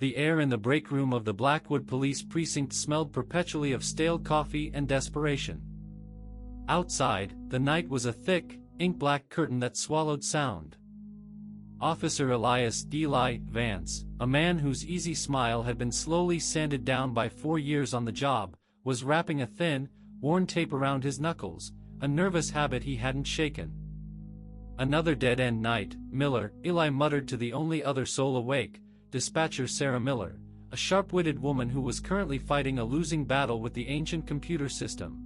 The air in the break room of the Blackwood Police Precinct smelled perpetually of stale coffee and desperation. Outside, the night was a thick, ink-black curtain that swallowed sound. Officer Elias Eli Vance, a man whose easy smile had been slowly sanded down by 4 years on the job, was wrapping a thin, worn tape around his knuckles, a nervous habit he hadn't shaken. "Another dead-end night, Miller," Eli muttered to the only other soul awake, dispatcher Sarah Miller, a sharp-witted woman who was currently fighting a losing battle with the ancient computer system.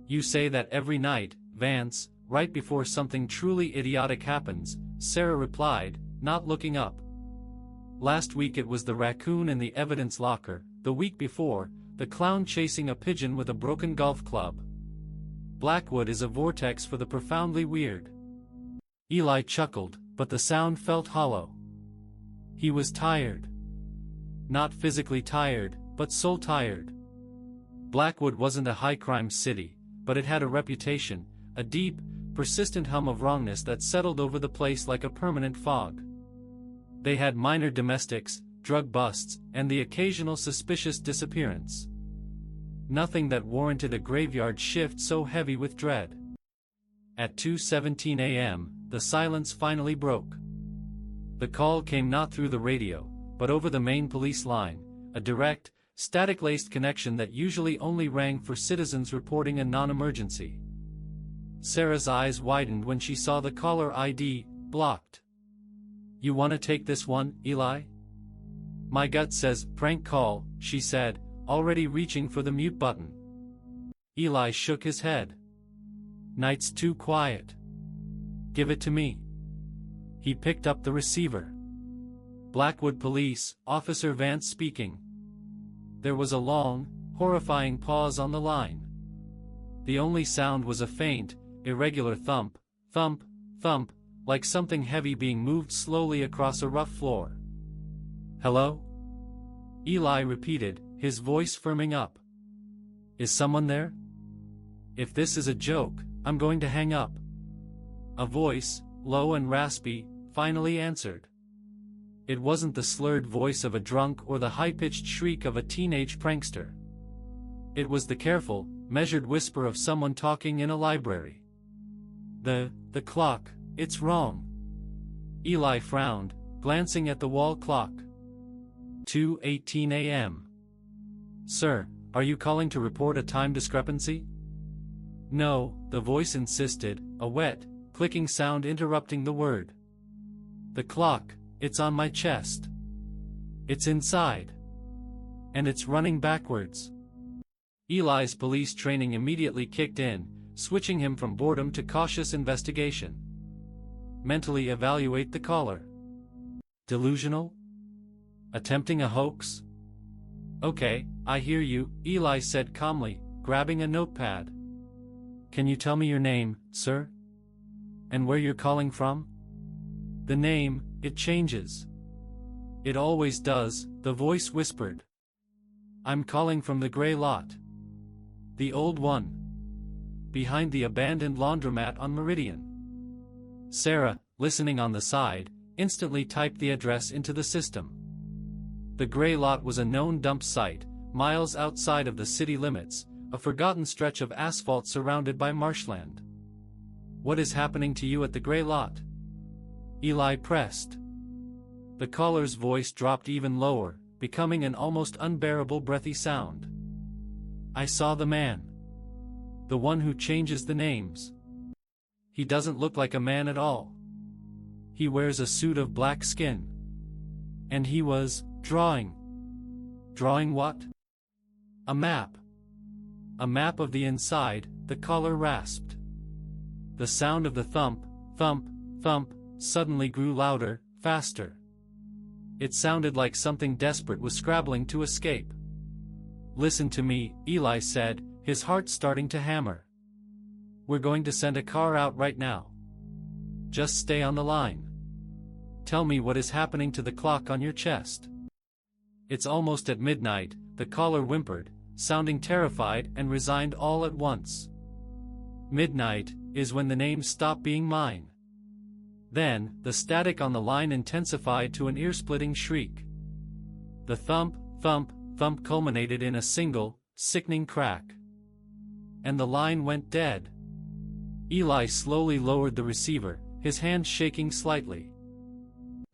"You say that every night, Vance, right before something truly idiotic happens," Sarah replied, not looking up. "Last week it was the raccoon in the evidence locker, the week before, the clown chasing a pigeon with a broken golf club. Blackwood is a vortex for the profoundly weird." Eli chuckled, but the sound felt hollow. He was tired. Not physically tired, but soul tired. Blackwood wasn't a high-crime city, but it had a reputation, a deep, persistent hum of wrongness that settled over the place like a permanent fog. They had minor domestics, drug busts, and the occasional suspicious disappearance. Nothing that warranted a graveyard shift so heavy with dread. At 2:17 a.m., the silence finally broke. The call came not through the radio, but over the main police line, a direct, static-laced connection that usually only rang for citizens reporting a non-emergency. Sarah's eyes widened when she saw the caller ID, blocked. "You wanna take this one, Eli?" "My gut says, prank call," she said, already reaching for the mute button. Eli shook his head. "Night's too quiet. Give it to me." He picked up the receiver. "Blackwood Police, Officer Vance speaking." There was a long, horrifying pause on the line. The only sound was a faint, irregular thump, thump, thump, like something heavy being moved slowly across a rough floor. "Hello?" Eli repeated, his voice firming up. "Is someone there? If this is a joke, I'm going to hang up." A voice, low and raspy, finally answered. It wasn't the slurred voice of a drunk or the high-pitched shriek of a teenage prankster. It was the careful, measured whisper of someone talking in a library. The clock, it's wrong." Eli frowned, glancing at the wall clock. 2:18 a.m. "Sir, are you calling to report a time discrepancy?" "No," the voice insisted, a wet, clicking sound interrupting the word. "The clock, it's on my chest. It's inside. And it's running backwards." Eli's police training immediately kicked in, switching him from boredom to cautious investigation. Mentally evaluate the caller. Delusional? Attempting a hoax? "Okay, I hear you," Eli said calmly, grabbing a notepad. "Can you tell me your name, sir? And where you're calling from?" "The name, it changes." "It always does," the voice whispered. "I'm calling from the gray lot. The old one. Behind the abandoned laundromat on Meridian." Sarah, listening on the side, instantly typed the address into the system. The gray lot was a known dump site, miles outside of the city limits, a forgotten stretch of asphalt surrounded by marshland. "What is happening to you at the gray lot?" Eli pressed. The caller's voice dropped even lower, becoming an almost unbearable breathy sound. "I saw the man. The one who changes the names. He doesn't look like a man at all. He wears a suit of black skin. And he was drawing." "Drawing what?" "A map. A map of the inside," the caller rasped. The sound of the thump, thump, thump, suddenly grew louder, faster. It sounded like something desperate was scrabbling to escape. "Listen to me," Eli said, his heart starting to hammer. "We're going to send a car out right now. Just stay on the line. Tell me what is happening to the clock on your chest." "It's almost at midnight," the caller whimpered, sounding terrified and resigned all at once. "Midnight is when the names stop being mine." Then, the static on the line intensified to an ear-splitting shriek. The thump, thump, thump culminated in a single, sickening crack. And the line went dead. Eli slowly lowered the receiver, his hand shaking slightly.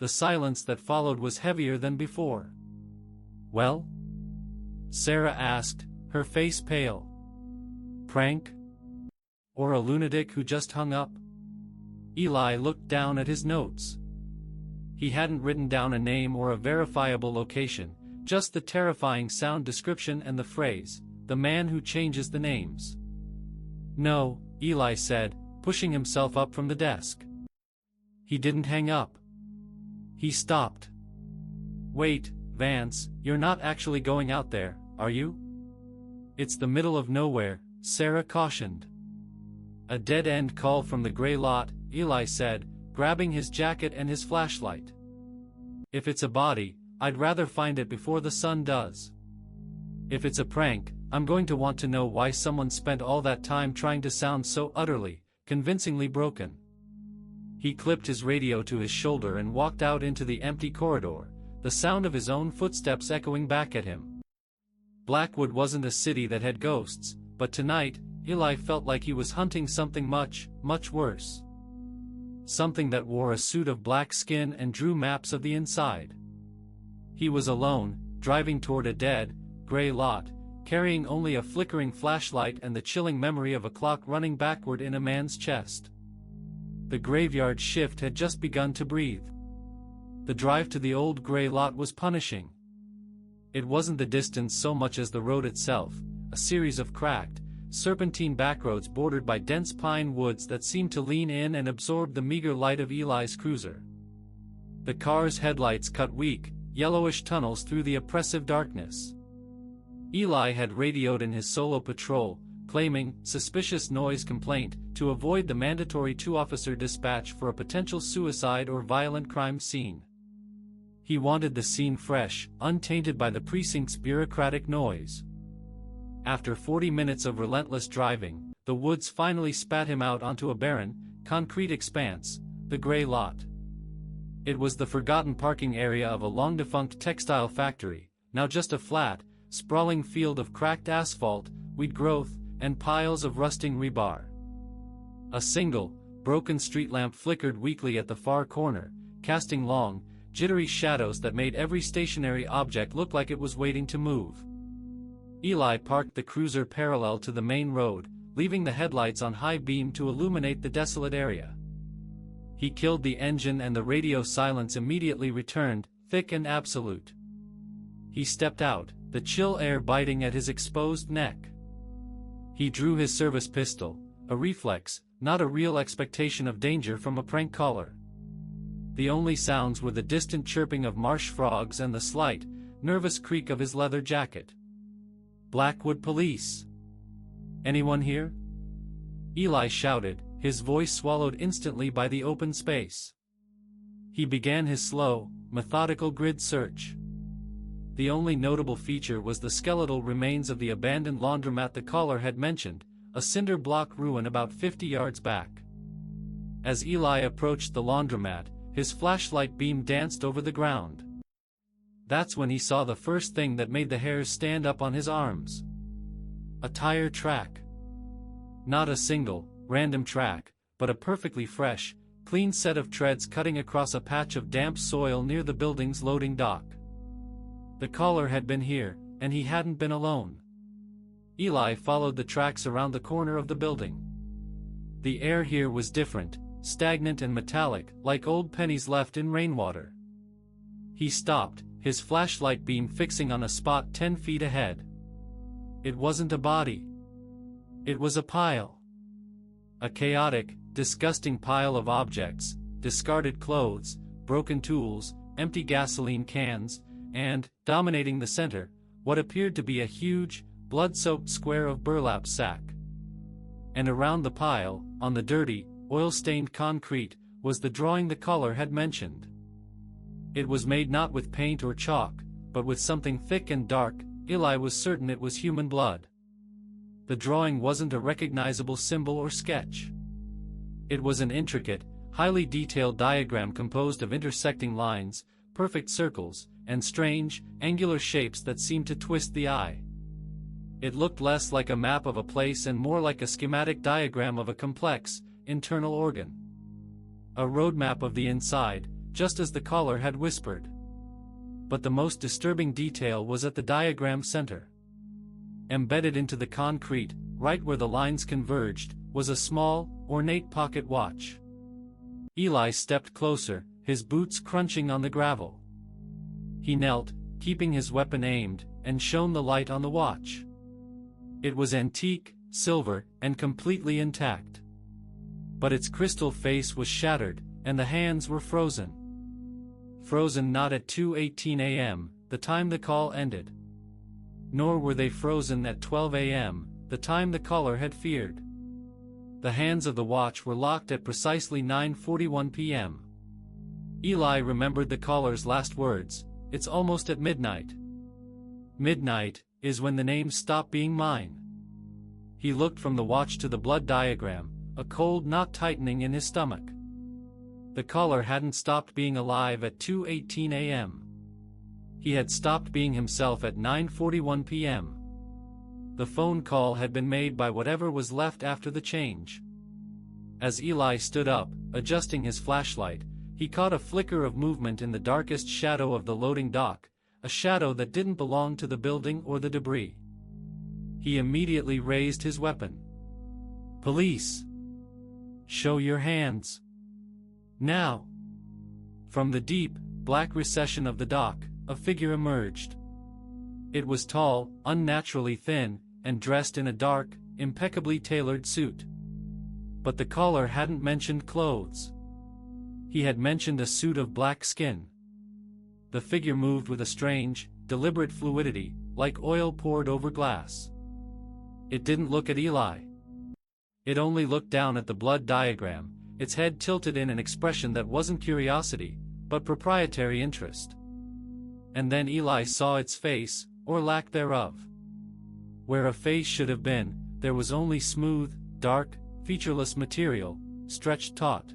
The silence that followed was heavier than before. "Well?" Sarah asked, her face pale. "Prank? Or a lunatic who just hung up?" Eli looked down at his notes. He hadn't written down a name or a verifiable location, just the terrifying sound description and the phrase, "the man who changes the names." "No," Eli said, pushing himself up from the desk. "He didn't hang up. He stopped." "Wait, Vance, you're not actually going out there, are you?" "It's the middle of nowhere," Sarah cautioned. "A dead-end call from the gray lot," Eli said, grabbing his jacket and his flashlight. "If it's a body, I'd rather find it before the sun does. If it's a prank, I'm going to want to know why someone spent all that time trying to sound so utterly, convincingly broken." He clipped his radio to his shoulder and walked out into the empty corridor, the sound of his own footsteps echoing back at him. Blackwood wasn't a city that had ghosts, but tonight, Eli felt like he was hunting something much, much worse. Something that wore a suit of black skin and drew maps of the inside. He was alone, driving toward a dead, gray lot, carrying only a flickering flashlight and the chilling memory of a clock running backward in a man's chest. The graveyard shift had just begun to breathe. The drive to the old gray lot was punishing. It wasn't the distance so much as the road itself, a series of cracked, serpentine backroads bordered by dense pine woods that seemed to lean in and absorb the meager light of Eli's cruiser. The car's headlights cut weak, yellowish tunnels through the oppressive darkness. Eli had radioed in his solo patrol, claiming suspicious noise complaint to avoid the mandatory 2-officer dispatch for a potential suicide or violent crime scene. He wanted the scene fresh, untainted by the precinct's bureaucratic noise. After 40 minutes of relentless driving, the woods finally spat him out onto a barren, concrete expanse, the gray lot. It was the forgotten parking area of a long-defunct textile factory, now just a flat, sprawling field of cracked asphalt, weed growth, and piles of rusting rebar. A single, broken street lamp flickered weakly at the far corner, casting long, jittery shadows that made every stationary object look like it was waiting to move. Eli parked the cruiser parallel to the main road, leaving the headlights on high beam to illuminate the desolate area. He killed the engine and the radio silence immediately returned, thick and absolute. He stepped out, the chill air biting at his exposed neck. He drew his service pistol, a reflex, not a real expectation of danger from a prank caller. The only sounds were the distant chirping of marsh frogs and the slight, nervous creak of his leather jacket. "Blackwood Police. Anyone here?" Eli shouted, his voice swallowed instantly by the open space. He began his slow, methodical grid search. The only notable feature was the skeletal remains of the abandoned laundromat the caller had mentioned, a cinder block ruin about 50 yards back. As Eli approached the laundromat, his flashlight beam danced over the ground. That's when he saw the first thing that made the hairs stand up on his arms. A tire track. Not a single, random track, but a perfectly fresh, clean set of treads cutting across a patch of damp soil near the building's loading dock. The caller had been here, and he hadn't been alone. Eli followed the tracks around the corner of the building. The air here was different, stagnant and metallic, like old pennies left in rainwater. He stopped, his flashlight beam fixing on a spot 10 feet ahead. It wasn't a body. It was a pile. A chaotic, disgusting pile of objects, discarded clothes, broken tools, empty gasoline cans, and, dominating the center, what appeared to be a huge, blood-soaked square of burlap sack. And around the pile, on the dirty, oil-stained concrete, was the drawing the caller had mentioned. It was made not with paint or chalk, but with something thick and dark. Eli was certain it was human blood. The drawing wasn't a recognizable symbol or sketch. It was an intricate, highly detailed diagram composed of intersecting lines, perfect circles, and strange, angular shapes that seemed to twist the eye. It looked less like a map of a place and more like a schematic diagram of a complex, internal organ. A roadmap of the inside, just as the caller had whispered. But the most disturbing detail was at the diagram's center. Embedded into the concrete, right where the lines converged, was a small, ornate pocket watch. Eli stepped closer, his boots crunching on the gravel. He knelt, keeping his weapon aimed, and shone the light on the watch. It was antique, silver, and completely intact. But its crystal face was shattered, and the hands were frozen. Frozen not at 2:18 a.m., the time the call ended. Nor were they frozen at 12 a.m., the time the caller had feared. The hands of the watch were locked at precisely 9:41 p.m. Eli remembered the caller's last words, "It's almost at midnight." Midnight is when the names stop being mine. He looked from the watch to the blood diagram, a cold knot tightening in his stomach. The caller hadn't stopped being alive at 2:18 a.m. He had stopped being himself at 9:41 p.m. The phone call had been made by whatever was left after the change. As Eli stood up, adjusting his flashlight, he caught a flicker of movement in the darkest shadow of the loading dock, a shadow that didn't belong to the building or the debris. He immediately raised his weapon. "Police! Show your hands! Now!" From the deep, black recession of the dock, a figure emerged. It was tall, unnaturally thin, and dressed in a dark, impeccably tailored suit. But the caller hadn't mentioned clothes. He had mentioned a suit of black skin. The figure moved with a strange, deliberate fluidity, like oil poured over glass. It didn't look at Eli. It only looked down at the blood diagram, its head tilted in an expression that wasn't curiosity, but proprietary interest. And then Eli saw its face, or lack thereof. Where a face should have been, there was only smooth, dark, featureless material, stretched taut.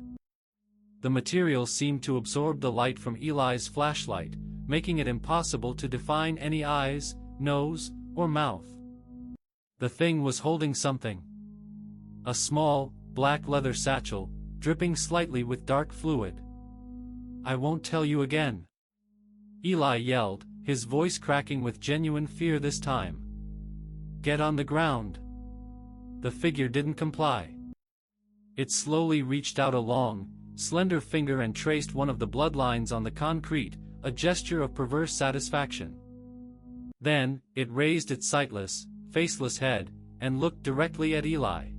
The material seemed to absorb the light from Eli's flashlight, making it impossible to define any eyes, nose, or mouth. The thing was holding something. A small, black leather satchel, dripping slightly with dark fluid. "I won't tell you again," Eli yelled, his voice cracking with genuine fear this time. "Get on the ground." The figure didn't comply. It slowly reached out a long, slender finger and traced one of the bloodlines on the concrete, a gesture of perverse satisfaction. Then, it raised its sightless, faceless head, and looked directly at Eli.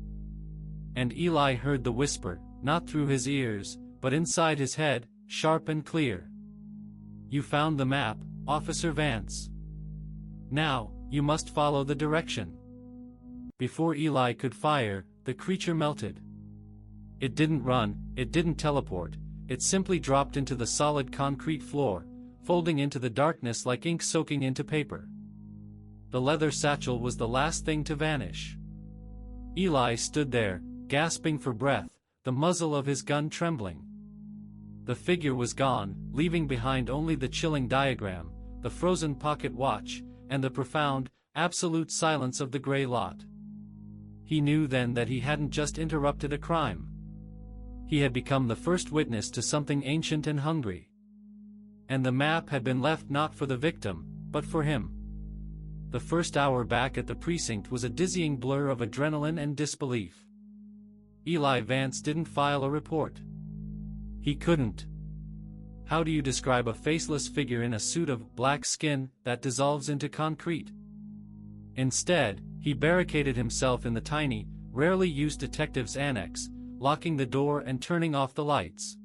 And Eli heard the whisper, not through his ears, but inside his head, sharp and clear. "You found the map, Officer Vance. Now, you must follow the direction." Before Eli could fire, the creature melted. It didn't run, it didn't teleport, it simply dropped into the solid concrete floor, folding into the darkness like ink soaking into paper. The leather satchel was the last thing to vanish. Eli stood there, gasping for breath, the muzzle of his gun trembling. The figure was gone, leaving behind only the chilling diagram, the frozen pocket watch, and the profound, absolute silence of the gray lot. He knew then that he hadn't just interrupted a crime. He had become the first witness to something ancient and hungry. And the map had been left not for the victim, but for him. The first hour back at the precinct was a dizzying blur of adrenaline and disbelief. Eli Vance didn't file a report. He couldn't. How do you describe a faceless figure in a suit of black skin that dissolves into concrete? Instead, he barricaded himself in the tiny, rarely used detective's annex, locking the door and turning off the lights.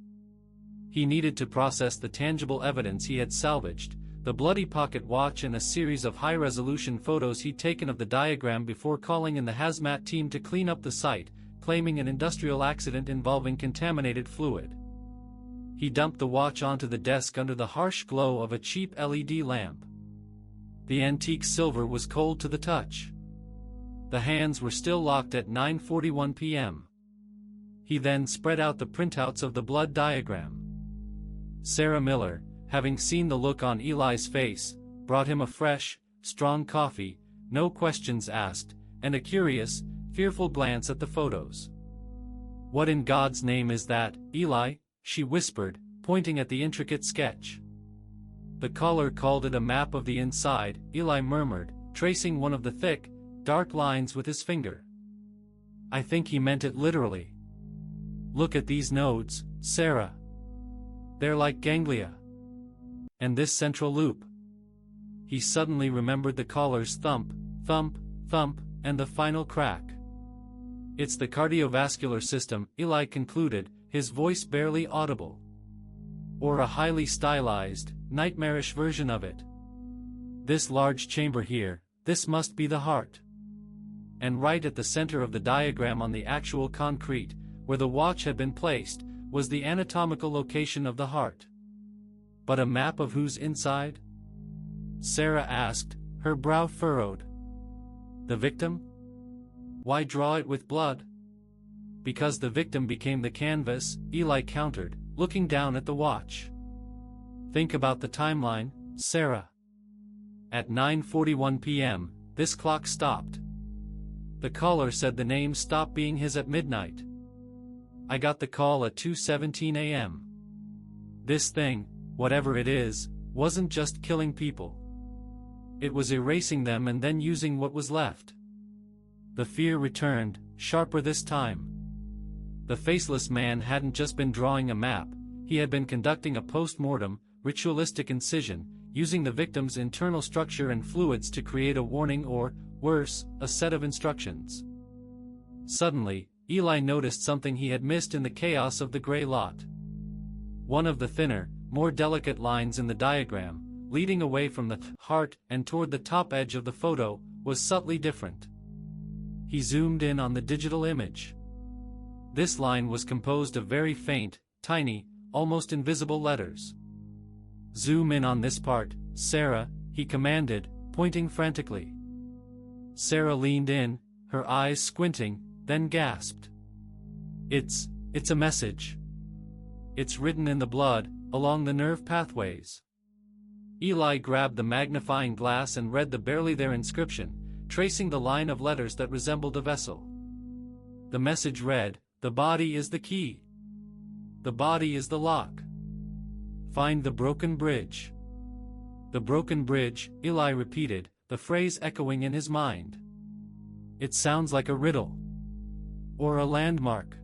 He needed to process the tangible evidence he had salvaged, the bloody pocket watch and a series of high-resolution photos he'd taken of the diagram before calling in the hazmat team to clean up the site, claiming an industrial accident involving contaminated fluid. He dumped the watch onto the desk under the harsh glow of a cheap LED lamp. The antique silver was cold to the touch. The hands were still locked at 9:41 p.m. He then spread out the printouts of the blood diagram. Sarah Miller, having seen the look on Eli's face, brought him a fresh, strong coffee, no questions asked, and a curious, fearful glance at the photos. "What in God's name is that, Eli?" she whispered, pointing at the intricate sketch. "The caller called it a map of the inside," Eli murmured, tracing one of the thick, dark lines with his finger. "I think he meant it literally. Look at these nodes, Sarah. They're like ganglia. And this central loop." He suddenly remembered the caller's thump, thump, thump, and the final crack. "It's the cardiovascular system," Eli concluded, his voice barely audible. "Or a highly stylized, nightmarish version of it. This large chamber here, this must be the heart." And right at the center of the diagram on the actual concrete, where the watch had been placed, was the anatomical location of the heart. "But a map of whose inside?" Sarah asked, her brow furrowed. "The victim? Why draw it with blood?" "Because the victim became the canvas," Eli countered, looking down at the watch. "Think about the timeline, Sarah. At 9:41 p.m., this clock stopped. The caller said the name stopped being his at midnight. I got the call at 2:17 a.m. This thing, whatever it is, wasn't just killing people. It was erasing them and then using what was left." The fear returned, sharper this time. The Faceless Man hadn't just been drawing a map, he had been conducting a post-mortem, ritualistic incision, using the victim's internal structure and fluids to create a warning or, worse, a set of instructions. Suddenly, Eli noticed something he had missed in the chaos of the gray lot. One of the thinner, more delicate lines in the diagram, leading away from the heart and toward the top edge of the photo, was subtly different. He zoomed in on the digital image. This line was composed of very faint, tiny, almost invisible letters. "Zoom in on this part, Sarah," he commanded, pointing frantically. Sarah leaned in, her eyes squinting, then gasped. It's a message. It's written in the blood, along the nerve pathways." Eli grabbed the magnifying glass and read the barely there inscription, tracing the line of letters that resembled a vessel. The message read, "The body is the key. The body is the lock. Find the broken bridge." "The broken bridge," Eli repeated, the phrase echoing in his mind. "It sounds like a riddle. Or a landmark."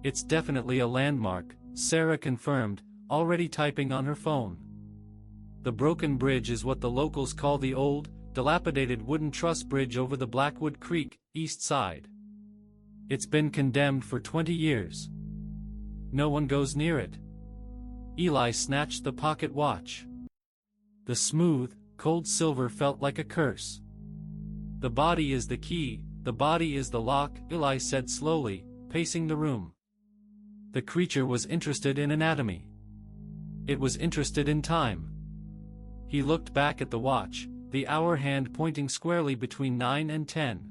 "It's definitely a landmark," Sarah confirmed, already typing on her phone. "The broken bridge is what the locals call the old, dilapidated wooden truss bridge over the Blackwood Creek, east side. It's been condemned for 20 years. No one goes near it." Eli snatched the pocket watch. The smooth, cold silver felt like a curse. "The body is the key, the body is the lock," Eli said slowly, pacing the room. The creature was interested in anatomy. It was interested in time. He looked back at the watch, the hour hand pointing squarely between 9 and 10.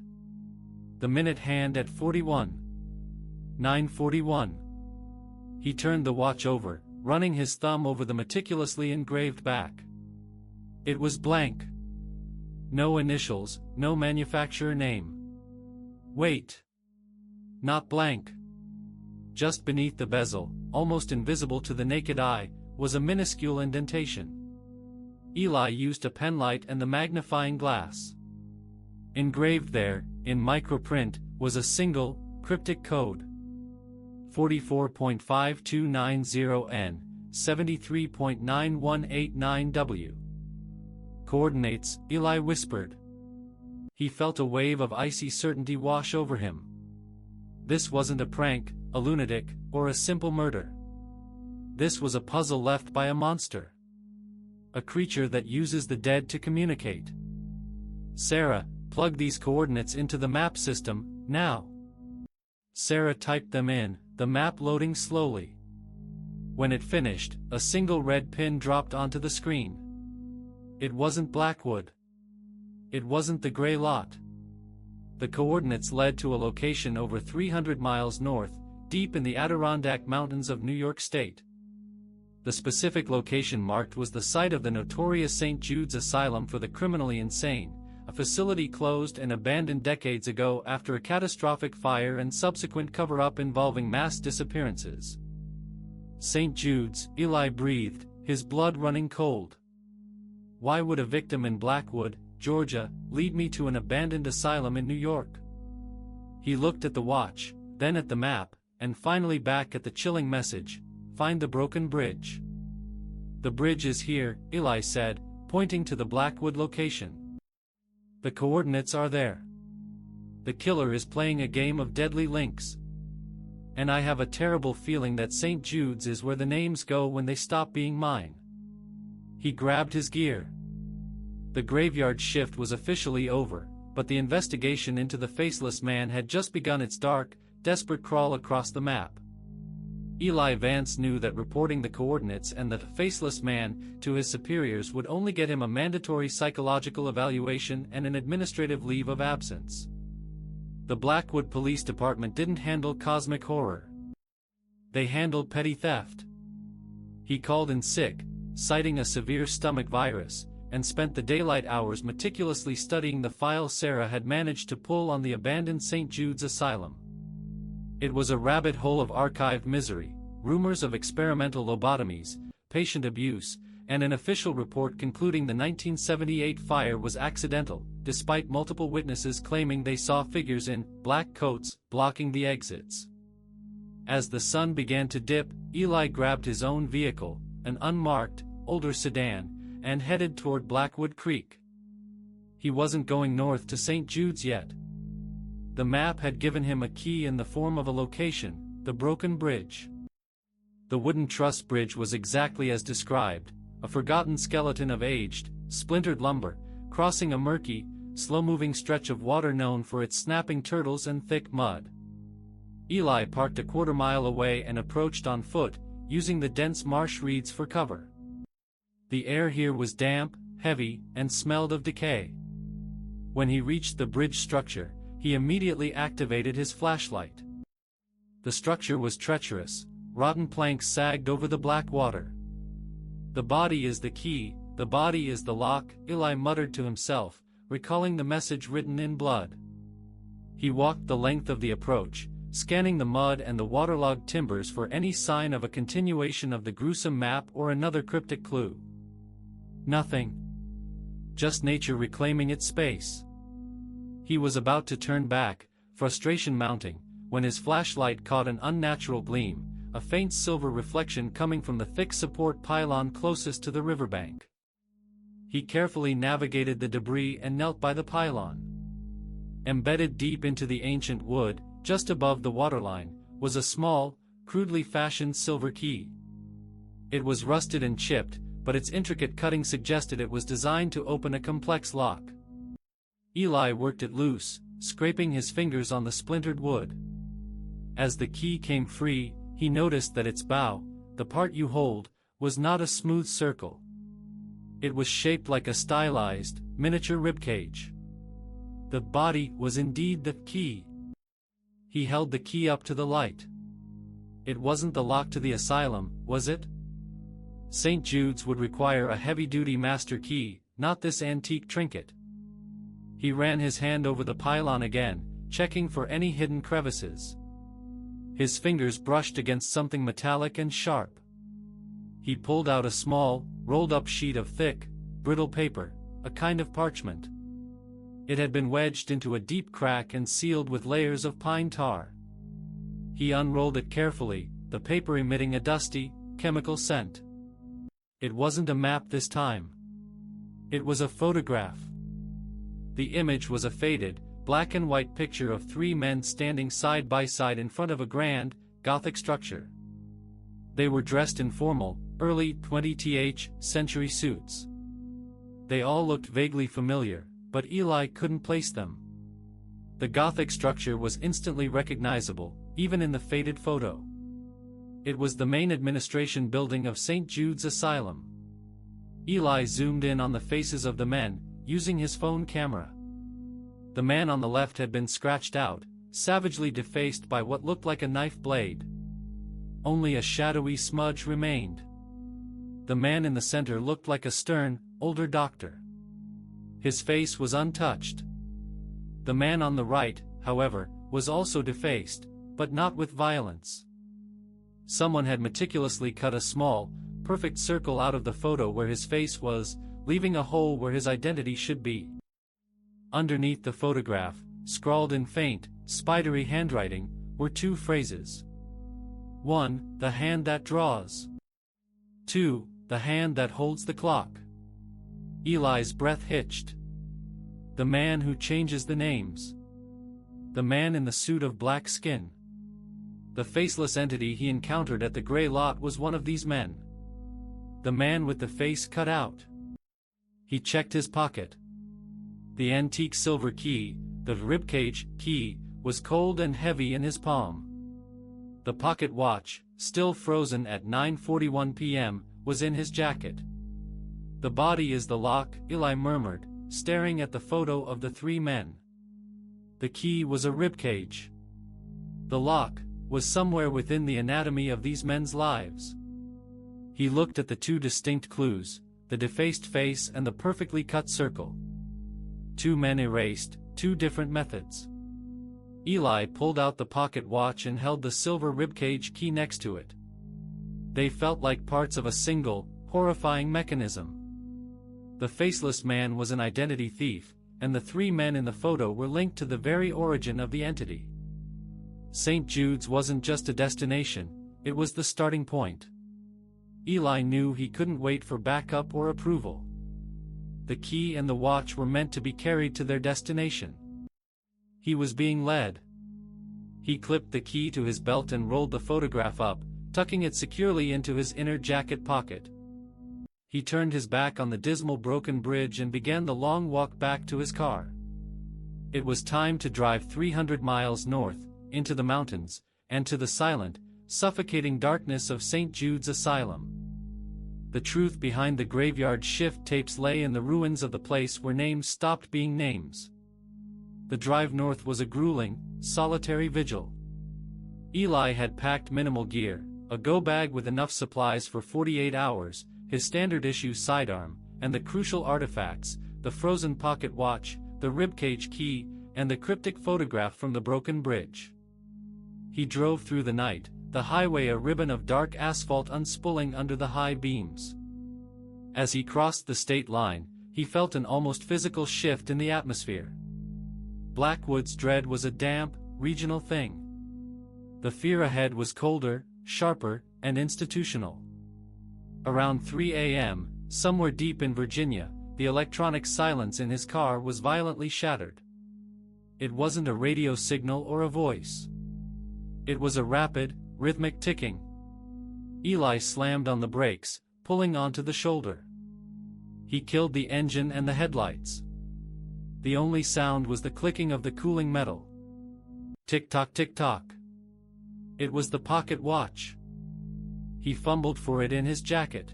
The minute hand at 41. 9:41. He turned the watch over, running his thumb over the meticulously engraved back. It was blank. No initials, no manufacturer name. Wait. Not blank. Just beneath the bezel, almost invisible to the naked eye, was a minuscule indentation. Eli used a penlight and the magnifying glass. Engraved there, in microprint, was a single, cryptic code. 44.5290N, 73.9189W. "Coordinates," Eli whispered. He felt a wave of icy certainty wash over him. This wasn't a prank, a lunatic, or a simple murder. This was a puzzle left by a monster. A creature that uses the dead to communicate. "Sarah, plug these coordinates into the map system, now." Sarah typed them in, the map loading slowly. When it finished, a single red pin dropped onto the screen. It wasn't Blackwood. It wasn't the gray lot. The coordinates led to a location over 300 miles north, deep in the Adirondack Mountains of New York State. The specific location marked was the site of the notorious St. Jude's Asylum for the Criminally Insane, a facility closed and abandoned decades ago after a catastrophic fire and subsequent cover-up involving mass disappearances. St. Jude's, Eli breathed, his blood running cold. Why would a victim in Blackwood, Georgia, lead me to an abandoned asylum in New York? He looked at the watch, then at the map, and finally back at the chilling message, "Find the broken bridge." "The bridge is here," Eli said, pointing to the Blackwood location. "The coordinates are there. The killer is playing a game of deadly links. And I have a terrible feeling that St. Jude's is where the names go when they stop being mine." He grabbed his gear. The graveyard shift was officially over, but the investigation into the Faceless Man had just begun its dark, desperate crawl across the map. Eli Vance knew that reporting the coordinates and the Faceless Man to his superiors would only get him a mandatory psychological evaluation and an administrative leave of absence. The Blackwood Police Department didn't handle cosmic horror. They handled petty theft. He called in sick, citing a severe stomach virus, and spent the daylight hours meticulously studying the file Sarah had managed to pull on the abandoned St. Jude's Asylum. It was a rabbit hole of archived misery, rumors of experimental lobotomies, patient abuse, and an official report concluding the 1978 fire was accidental, despite multiple witnesses claiming they saw figures in black coats blocking the exits. As the sun began to dip, Eli grabbed his own vehicle, an unmarked, older sedan, and headed toward Blackwood Creek. He wasn't going north to St. Jude's yet. The map had given him a key in the form of a location, the broken bridge. The wooden truss bridge was exactly as described, a forgotten skeleton of aged, splintered lumber, crossing a murky, slow-moving stretch of water known for its snapping turtles and thick mud. Eli parked a quarter-mile away and approached on foot, using the dense marsh reeds for cover. The air here was damp, heavy, and smelled of decay. When he reached the bridge structure, he immediately activated his flashlight. The structure was treacherous, rotten planks sagged over the black water. "The body is the key, the body is the lock," Eli muttered to himself, recalling the message written in blood. He walked the length of the approach, scanning the mud and the waterlogged timbers for any sign of a continuation of the gruesome map or another cryptic clue. Nothing. Just nature reclaiming its space. He was about to turn back, frustration mounting, when his flashlight caught an unnatural gleam, a faint silver reflection coming from the thick support pylon closest to the riverbank. He carefully navigated the debris and knelt by the pylon. Embedded deep into the ancient wood, just above the waterline, was a small, crudely fashioned silver key. It was rusted and chipped, but its intricate cutting suggested it was designed to open a complex lock. Eli worked it loose, scraping his fingers on the splintered wood. As the key came free, he noticed that its bow, the part you hold, was not a smooth circle. It was shaped like a stylized, miniature ribcage. The body was indeed the key. He held the key up to the light. It wasn't the lock to the asylum, was it? St. Jude's would require a heavy-duty master key, not this antique trinket. He ran his hand over the pylon again, checking for any hidden crevices. His fingers brushed against something metallic and sharp. He pulled out a small, rolled-up sheet of thick, brittle paper, a kind of parchment. It had been wedged into a deep crack and sealed with layers of pine tar. He unrolled it carefully, the paper emitting a dusty, chemical scent. It wasn't a map this time. It was a photograph. The image was a faded, black and white picture of three men standing side by side in front of a grand, Gothic structure. They were dressed in formal, early 20th century suits. They all looked vaguely familiar, but Eli couldn't place them. The Gothic structure was instantly recognizable, even in the faded photo. It was the main administration building of St. Jude's Asylum. Eli zoomed in on the faces of the men, using his phone camera. The man on the left had been scratched out, savagely defaced by what looked like a knife blade. Only a shadowy smudge remained. The man in the center looked like a stern, older doctor. His face was untouched. The man on the right, however, was also defaced, but not with violence. Someone had meticulously cut a small, perfect circle out of the photo where his face was, leaving a hole where his identity should be. Underneath the photograph, scrawled in faint, spidery handwriting, were two phrases. 1. The hand that draws. 2. The hand that holds the clock. Eli's breath hitched. The man who changes the names. The man in the suit of black skin. The faceless entity he encountered at the gray lot was one of these men. The man with the face cut out. He checked his pocket. The antique silver key, the ribcage key, was cold and heavy in his palm. The pocket watch, still frozen at 9:41 p.m., was in his jacket. The body is the lock, Eli murmured, staring at the photo of the three men. The key was a ribcage. The lock was somewhere within the anatomy of these men's lives. He looked at the two distinct clues, the defaced face and the perfectly cut circle. Two men erased, two different methods. Eli pulled out the pocket watch and held the silver ribcage key next to it. They felt like parts of a single, horrifying mechanism. The faceless man was an identity thief, and the three men in the photo were linked to the very origin of the entity. St. Jude's wasn't just a destination, it was the starting point. Eli knew he couldn't wait for backup or approval. The key and the watch were meant to be carried to their destination. He was being led. He clipped the key to his belt and rolled the photograph up, tucking it securely into his inner jacket pocket. He turned his back on the dismal broken bridge and began the long walk back to his car. It was time to drive 300 miles north, into the mountains, and to the silent, suffocating darkness of St. Jude's Asylum. The truth behind the graveyard shift tapes lay in the ruins of the place where names stopped being names. The drive north was a grueling, solitary vigil. Eli had packed minimal gear, a go bag with enough supplies for 48 hours, his standard-issue sidearm, and the crucial artifacts, the frozen pocket watch, the ribcage key, and the cryptic photograph from the broken bridge. He drove through the night, the highway a ribbon of dark asphalt unspooling under the high beams. As he crossed the state line, he felt an almost physical shift in the atmosphere. Blackwood's dread was a damp, regional thing. The fear ahead was colder, sharper, and institutional. Around 3 a.m., somewhere deep in Virginia, the electronic silence in his car was violently shattered. It wasn't a radio signal or a voice. It was a rapid, rhythmic ticking. Eli slammed on the brakes, pulling onto the shoulder. He killed the engine and the headlights. The only sound was the clicking of the cooling metal. Tick-tock, tick-tock. It was the pocket watch. He fumbled for it in his jacket.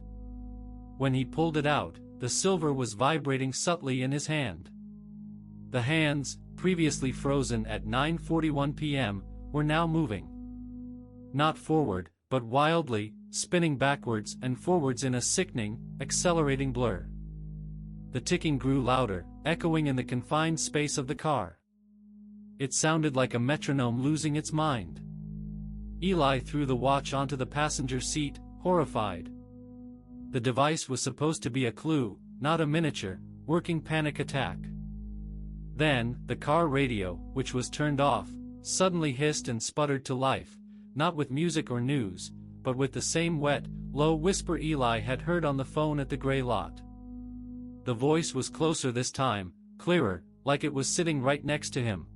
When he pulled it out, the silver was vibrating subtly in his hand. The hands, previously frozen at 9:41 p.m., were now moving. Not forward, but wildly, spinning backwards and forwards in a sickening, accelerating blur. The ticking grew louder, echoing in the confined space of the car. It sounded like a metronome losing its mind. Eli threw the watch onto the passenger seat, horrified. The device was supposed to be a clue, not a miniature, working panic attack. Then, the car radio, which was turned off, suddenly hissed and sputtered to life, not with music or news, but with the same wet, low whisper Eli had heard on the phone at the gray lot. The voice was closer this time, clearer, like it was sitting right next to him.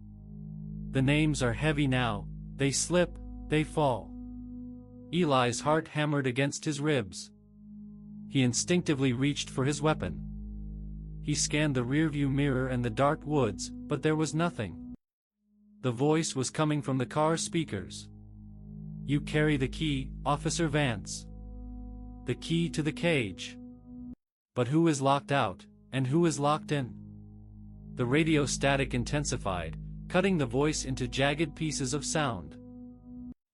The names are heavy now, they slip, they fall. Eli's heart hammered against his ribs. He instinctively reached for his weapon. He scanned the rearview mirror and the dark woods, but there was nothing. The voice was coming from the car speakers. "You carry the key, Officer Vance. The key to the cage. But who is locked out, and who is locked in?" The radio static intensified, cutting the voice into jagged pieces of sound.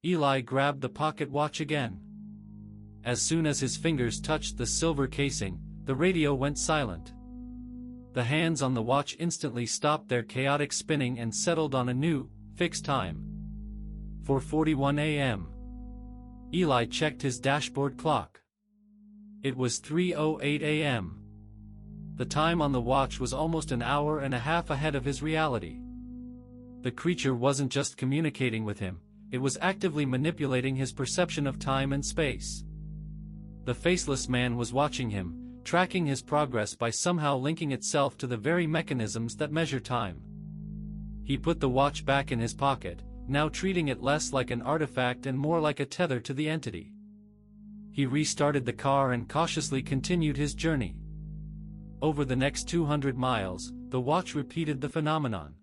Eli grabbed the pocket watch again. As soon as his fingers touched the silver casing, the radio went silent. The hands on the watch instantly stopped their chaotic spinning and settled on a new, fixed time. 4:41 a.m. Eli checked his dashboard clock. It was 3:08 a.m. The time on the watch was almost an hour and a half ahead of his reality. The creature wasn't just communicating with him, it was actively manipulating his perception of time and space. The Faceless Man was watching him, tracking his progress by somehow linking itself to the very mechanisms that measure time. He put the watch back in his pocket, now treating it less like an artifact and more like a tether to the entity. He restarted the car and cautiously continued his journey. Over the next 200 miles, the watch repeated the phenomenon.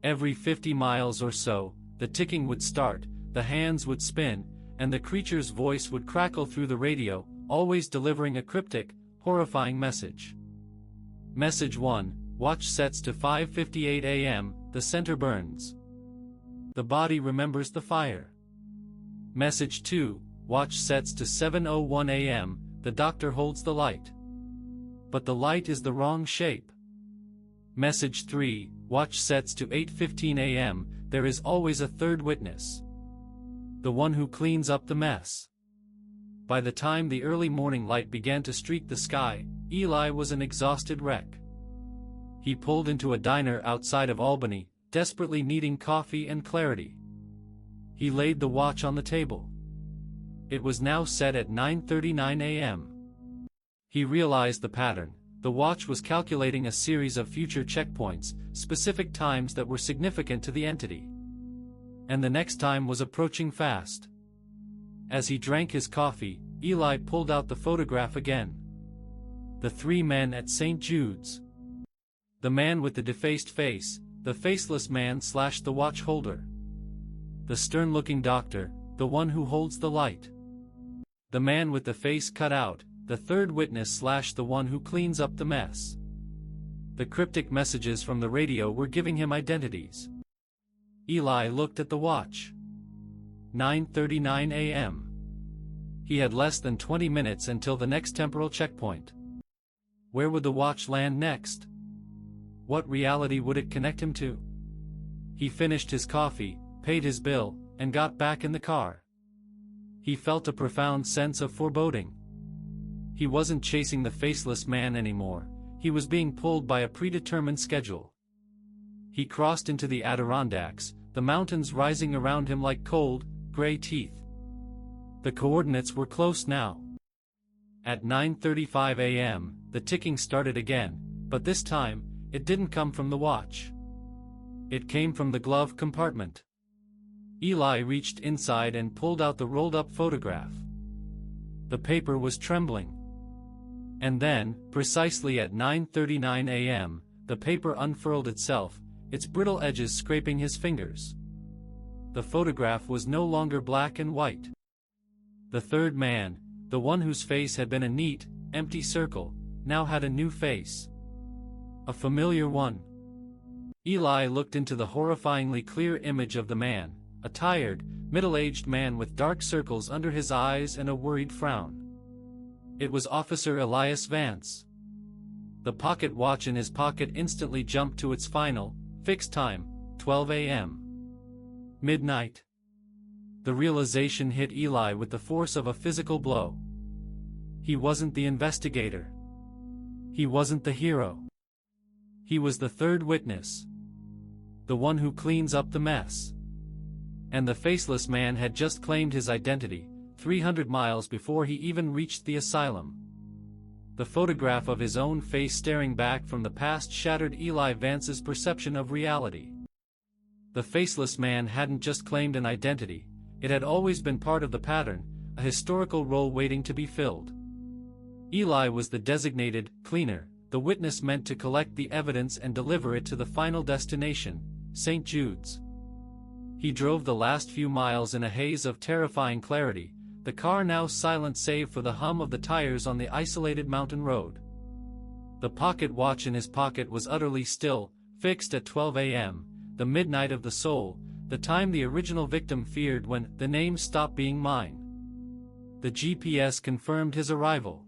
Every 50 miles or so, the ticking would start, the hands would spin, and the creature's voice would crackle through the radio, always delivering a cryptic, horrifying message. Message 1, watch sets to 5:58 a.m., the center burns. The body remembers the fire. Message 2, watch sets to 7:01 a.m., the doctor holds the light. But the light is the wrong shape. Message 3, watch sets to 8:15 a.m., there is always a third witness. The one who cleans up the mess. By the time the early morning light began to streak the sky, Eli was an exhausted wreck. He pulled into a diner outside of Albany, desperately needing coffee and clarity. He laid the watch on the table. It was now set at 9:39 a.m. He realized the pattern. The watch was calculating a series of future checkpoints, specific times that were significant to the entity. And the next time was approaching fast. As he drank his coffee, Eli pulled out the photograph again. The three men at St. Jude's. The man with the defaced face, the Faceless Man / the watch holder. The stern-looking doctor, the one who holds the light. The man with the face cut out, the third witness / the one who cleans up the mess. The cryptic messages from the radio were giving him identities. Eli looked at the watch. 9:39 a.m. He had less than 20 minutes until the next temporal checkpoint. Where would the watch land next? What reality would it connect him to? He finished his coffee, paid his bill, and got back in the car. He felt a profound sense of foreboding. He wasn't chasing the Faceless Man anymore, he was being pulled by a predetermined schedule. He crossed into the Adirondacks, the mountains rising around him like cold, gray teeth. The coordinates were close now. At 9:35 a.m., the ticking started again, but this time, it didn't come from the watch. It came from the glove compartment. Eli reached inside and pulled out the rolled-up photograph. The paper was trembling. And then, precisely at 9:39 a.m., the paper unfurled itself, its brittle edges scraping his fingers. The photograph was no longer black and white. The third man, the one whose face had been a neat, empty circle, now had a new face. A familiar one. Eli looked into the horrifyingly clear image of the man, a tired, middle-aged man with dark circles under his eyes and a worried frown. It was Officer Elias Vance. The pocket watch in his pocket instantly jumped to its final, fixed time, 12 a.m. Midnight. The realization hit Eli with the force of a physical blow. He wasn't the investigator. He wasn't the hero. He was the third witness. The one who cleans up the mess. And the Faceless Man had just claimed his identity, 300 miles before he even reached the asylum. The photograph of his own face staring back from the past shattered Eli Vance's perception of reality. The Faceless Man hadn't just claimed an identity, it had always been part of the pattern, a historical role waiting to be filled. Eli was the designated cleaner, the witness meant to collect the evidence and deliver it to the final destination, St. Jude's. He drove the last few miles in a haze of terrifying clarity, the car now silent save for the hum of the tires on the isolated mountain road. The pocket watch in his pocket was utterly still, fixed at 12 a.m., the midnight of the soul, the time the original victim feared when the name stopped being mine. the GPS confirmed his arrival.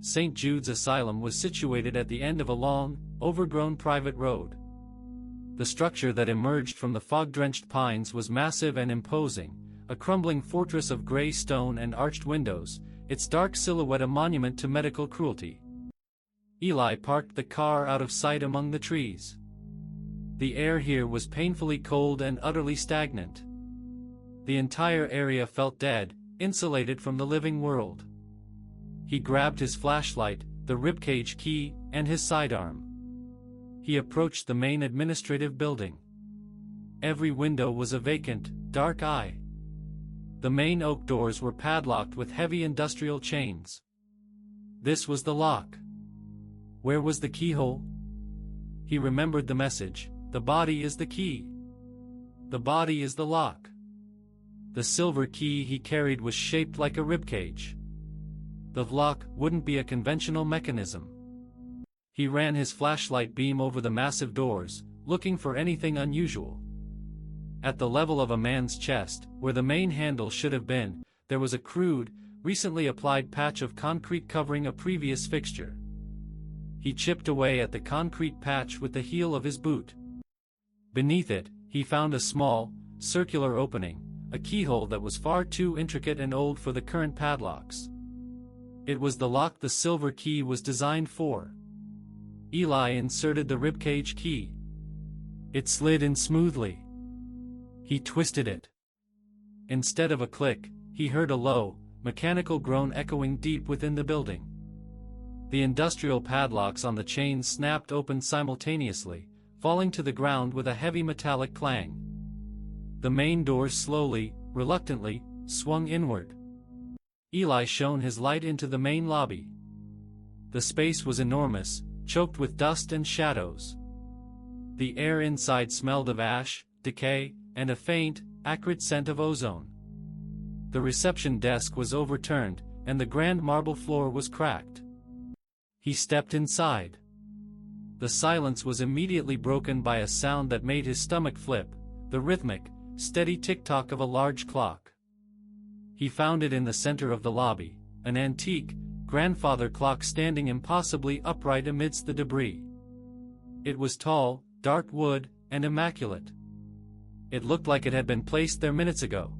St. Jude's Asylum was situated at the end of a long, overgrown private road. The structure that emerged from the fog-drenched pines was massive and imposing, a crumbling fortress of gray stone and arched windows, its dark silhouette a monument to medical cruelty. Eli parked the car out of sight among the trees. The air here was painfully cold and utterly stagnant. The entire area felt dead, insulated from the living world. He grabbed his flashlight, the ribcage key, and his sidearm. He approached the main administrative building. Every window was a vacant, dark eye. The main oak doors were padlocked with heavy industrial chains. This was the lock. Where was the keyhole? He remembered the message: the body is the key. The body is the lock. The silver key he carried was shaped like a ribcage. The lock wouldn't be a conventional mechanism. He ran his flashlight beam over the massive doors, looking for anything unusual. At the level of a man's chest, where the main handle should have been, there was a crude, recently applied patch of concrete covering a previous fixture. He chipped away at the concrete patch with the heel of his boot. Beneath it, he found a small, circular opening, a keyhole that was far too intricate and old for the current padlocks. It was the lock the silver key was designed for. Eli inserted the ribcage key. It slid in smoothly. He twisted it. Instead of a click, he heard a low, mechanical groan echoing deep within the building. The industrial padlocks on the chains snapped open simultaneously, falling to the ground with a heavy metallic clang. The main doors slowly, reluctantly, swung inward. Eli shone his light into the main lobby. The space was enormous, choked with dust and shadows. The air inside smelled of ash, decay, and a faint, acrid scent of ozone. The reception desk was overturned, and the grand marble floor was cracked. He stepped inside. The silence was immediately broken by a sound that made his stomach flip, the rhythmic, steady tick-tock of a large clock. He found it in the center of the lobby, an antique, grandfather clock standing impossibly upright amidst the debris. It was tall, dark wood, and immaculate. It looked like it had been placed there minutes ago.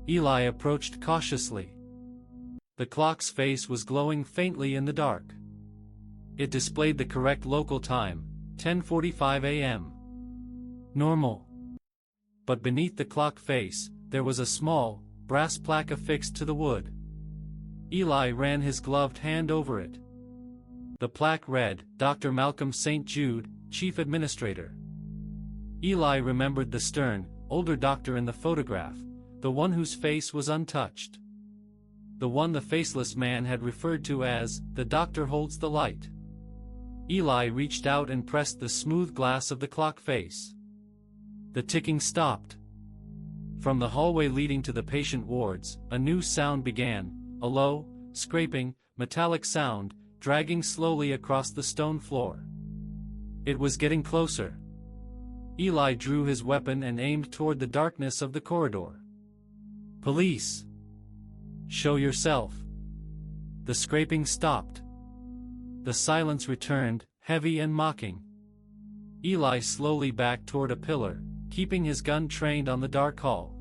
Eli approached cautiously. The clock's face was glowing faintly in the dark. It displayed the correct local time, 10:45 a.m. Normal. But beneath the clock face, there was a small, brass plaque affixed to the wood. Eli ran his gloved hand over it. The plaque read, "Dr. Malcolm St. Jude, Chief Administrator." Eli remembered the stern, older doctor in the photograph, the one whose face was untouched. The one the Faceless Man had referred to as, "The doctor holds the light." Eli reached out and pressed the smooth glass of the clock face. The ticking stopped. From the hallway leading to the patient wards, a new sound began, a low, scraping, metallic sound, dragging slowly across the stone floor. It was getting closer. Eli drew his weapon and aimed toward the darkness of the corridor. "Police! Show yourself!" The scraping stopped. The silence returned, heavy and mocking. Eli slowly backed toward a pillar, keeping his gun trained on the dark hall.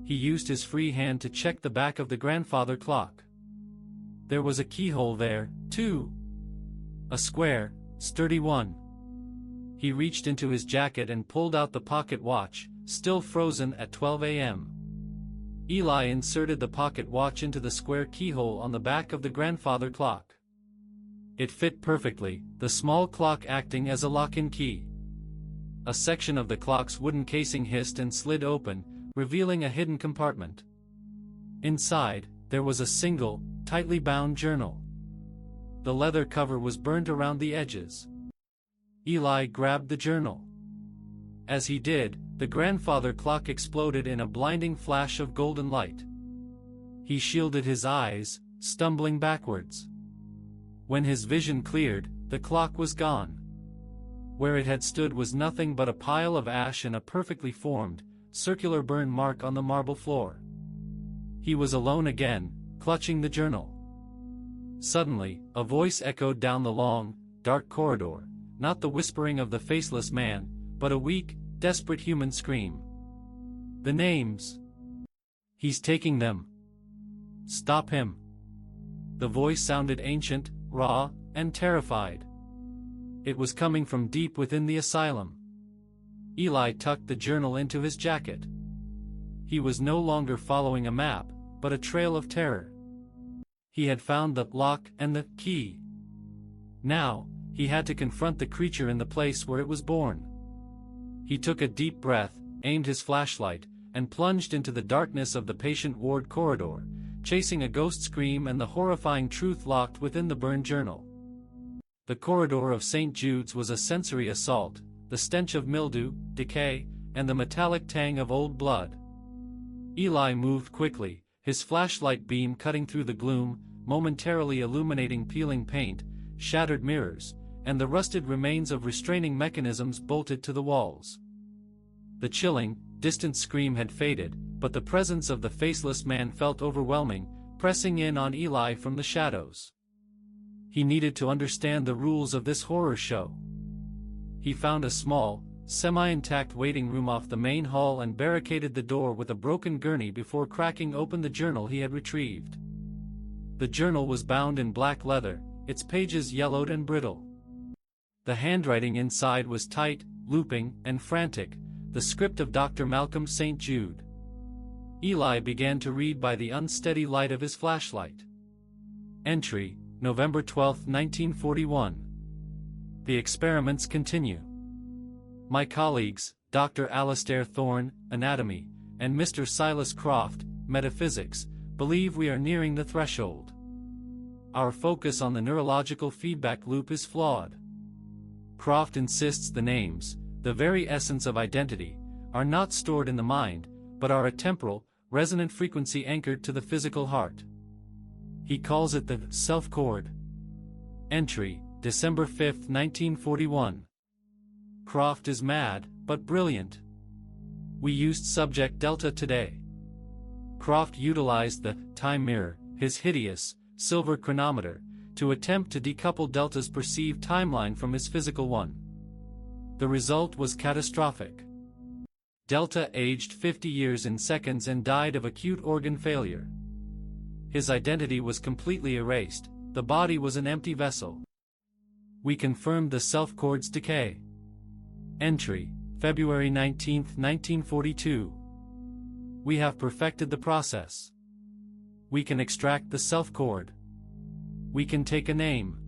He used his free hand to check the back of the grandfather clock. There was a keyhole there, too. A square, sturdy one. He reached into his jacket and pulled out the pocket watch, still frozen at 12 a.m. Eli inserted the pocket watch into the square keyhole on the back of the grandfather clock. It fit perfectly, the small clock acting as a lock-in key. A section of the clock's wooden casing hissed and slid open, revealing a hidden compartment. Inside, there was a single, tightly bound journal. The leather cover was burnt around the edges. Eli grabbed the journal. As he did, the grandfather clock exploded in a blinding flash of golden light. He shielded his eyes, stumbling backwards. When his vision cleared, the clock was gone. Where it had stood was nothing but a pile of ash and a perfectly formed, circular burn mark on the marble floor. He was alone again, clutching the journal. Suddenly, a voice echoed down the long, dark corridor, not the whispering of the faceless man, but a weak, desperate human scream. The names. He's taking them. Stop him. The voice sounded ancient, raw, and terrified. It was coming from deep within the asylum. Eli tucked the journal into his jacket. He was no longer following a map, but a trail of terror. He had found the lock and the key. Now, he had to confront the creature in the place where it was born. He took a deep breath, aimed his flashlight, and plunged into the darkness of the patient ward corridor, chasing a ghost scream and the horrifying truth locked within the burned journal. The corridor of St. Jude's was a sensory assault, the stench of mildew, decay, and the metallic tang of old blood. Eli moved quickly, his flashlight beam cutting through the gloom, momentarily illuminating peeling paint, shattered mirrors, and the rusted remains of restraining mechanisms bolted to the walls. The chilling, distant scream had faded, but the presence of the faceless man felt overwhelming, pressing in on Eli from the shadows. He needed to understand the rules of this horror show. He found a small, semi-intact waiting room off the main hall and barricaded the door with a broken gurney before cracking open the journal he had retrieved. The journal was bound in black leather, its pages yellowed and brittle. The handwriting inside was tight, looping, and frantic, the script of Dr. Malcolm St. Jude. Eli began to read by the unsteady light of his flashlight. Entry, November 12, 1941. The experiments continue. My colleagues, Dr. Alastair Thorne, Anatomy, and Mr. Silas Croft, Metaphysics, believe we are nearing the threshold. Our focus on the neurological feedback loop is flawed. Croft insists the names, the very essence of identity, are not stored in the mind, but are a temporal, resonant frequency anchored to the physical heart. He calls it the self-chord. Entry, December 5, 1941. Croft is mad, but brilliant. We used subject delta today. Croft utilized the time mirror, his hideous, silver chronometer, to attempt to decouple delta's perceived timeline from his physical one. The result was catastrophic. Delta aged 50 years in seconds and died of acute organ failure. His identity was completely erased, the body was an empty vessel. We confirmed the self-chord's decay. Entry, February 19, 1942. We have perfected the process. We can extract the self-chord. We can take a name.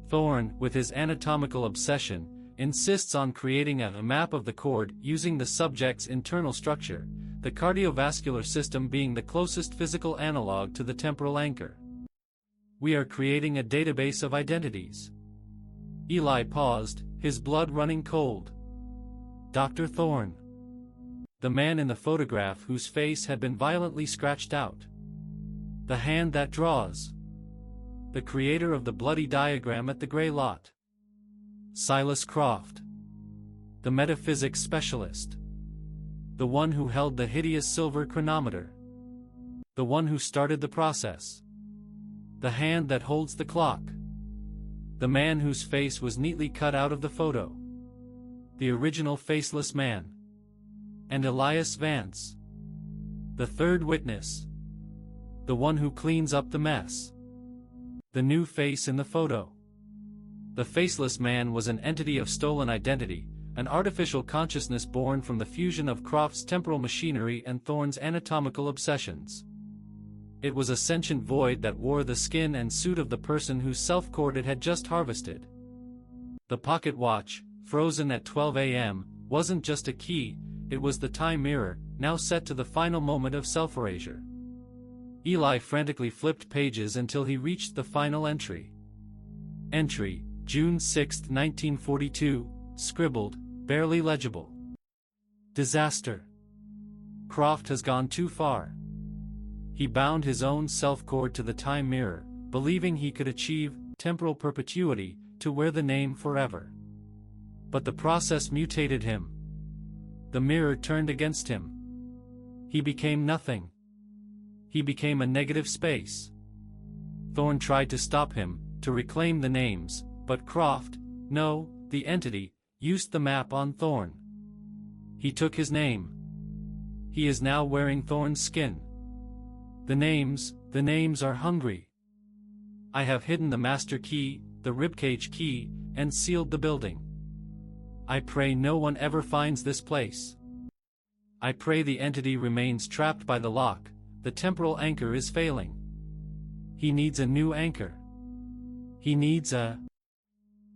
Thorne, with his anatomical obsession, insists on creating a map of the chord using the subject's internal structure, the cardiovascular system being the closest physical analog to the temporal anchor. We are creating a database of identities. Eli paused, his blood running cold. Dr. Thorne. The man in the photograph whose face had been violently scratched out. The hand that draws. The creator of the bloody diagram at the gray lot. Silas Croft. The metaphysics specialist. The one who held the hideous silver chronometer. The one who started the process. The hand that holds the clock. The man whose face was neatly cut out of the photo. The original faceless man. And Elias Vance. The third witness. The one who cleans up the mess. The new face in the photo. The faceless man was an entity of stolen identity, an artificial consciousness born from the fusion of Croft's temporal machinery and Thorne's anatomical obsessions. It was a sentient void that wore the skin and suit of the person whose self-chord it had just harvested. The pocket watch, frozen at 12 a.m., wasn't just a key, it was the time mirror, now set to the final moment of self-erasure. Eli frantically flipped pages until he reached the final entry. Entry, June 6, 1942, scribbled, barely legible. Disaster. Croft has gone too far. He bound his own self-chord to the time mirror, believing he could achieve temporal perpetuity to wear the name forever. But the process mutated him. The mirror turned against him. He became nothing. He became a negative space. Thorn tried to stop him, to reclaim the names, but Croft, no, the entity, used the map on Thorn. He took his name. He is now wearing Thorn's skin. The names are hungry. I have hidden the master key, the ribcage key, and sealed the building. I pray no one ever finds this place. I pray the entity remains trapped by the lock. The temporal anchor is failing. He needs a new anchor. He needs a...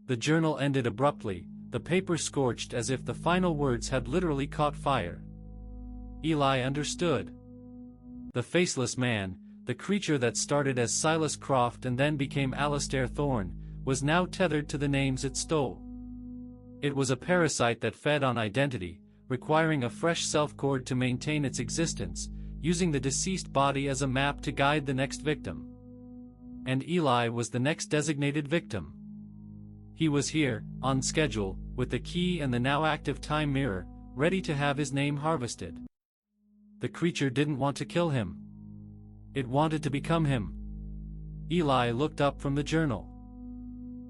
The journal ended abruptly, the paper scorched as if the final words had literally caught fire. Eli understood. The Faceless Man, the creature that started as Silas Croft and then became Alastair Thorn, was now tethered to the names it stole. It was a parasite that fed on identity, requiring a fresh self-chord to maintain its existence, using the deceased body as a map to guide the next victim. And Eli was the next designated victim. He was here, on schedule, with the key and the now active time mirror, ready to have his name harvested. The creature didn't want to kill him. It wanted to become him. Eli looked up from the journal.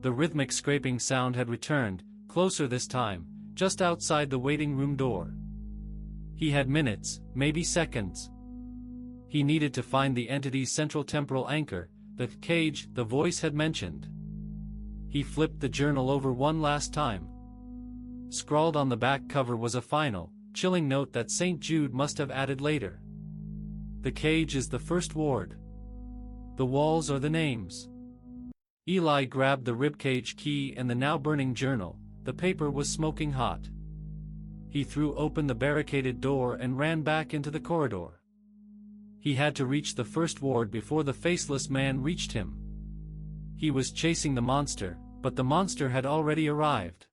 The rhythmic scraping sound had returned, closer this time, just outside the waiting room door. He had minutes, maybe seconds. He needed to find the entity's central temporal anchor, the cage the voice had mentioned. He flipped the journal over one last time. Scrawled on the back cover was a final, chilling note that St. Jude must have added later. The cage is the first ward. The walls are the names. Eli grabbed the ribcage key and the now burning journal. The paper was smoking hot. He threw open the barricaded door and ran back into the corridor. He had to reach the first ward before the Faceless Man reached him. He was chasing the monster, but the monster had already arrived.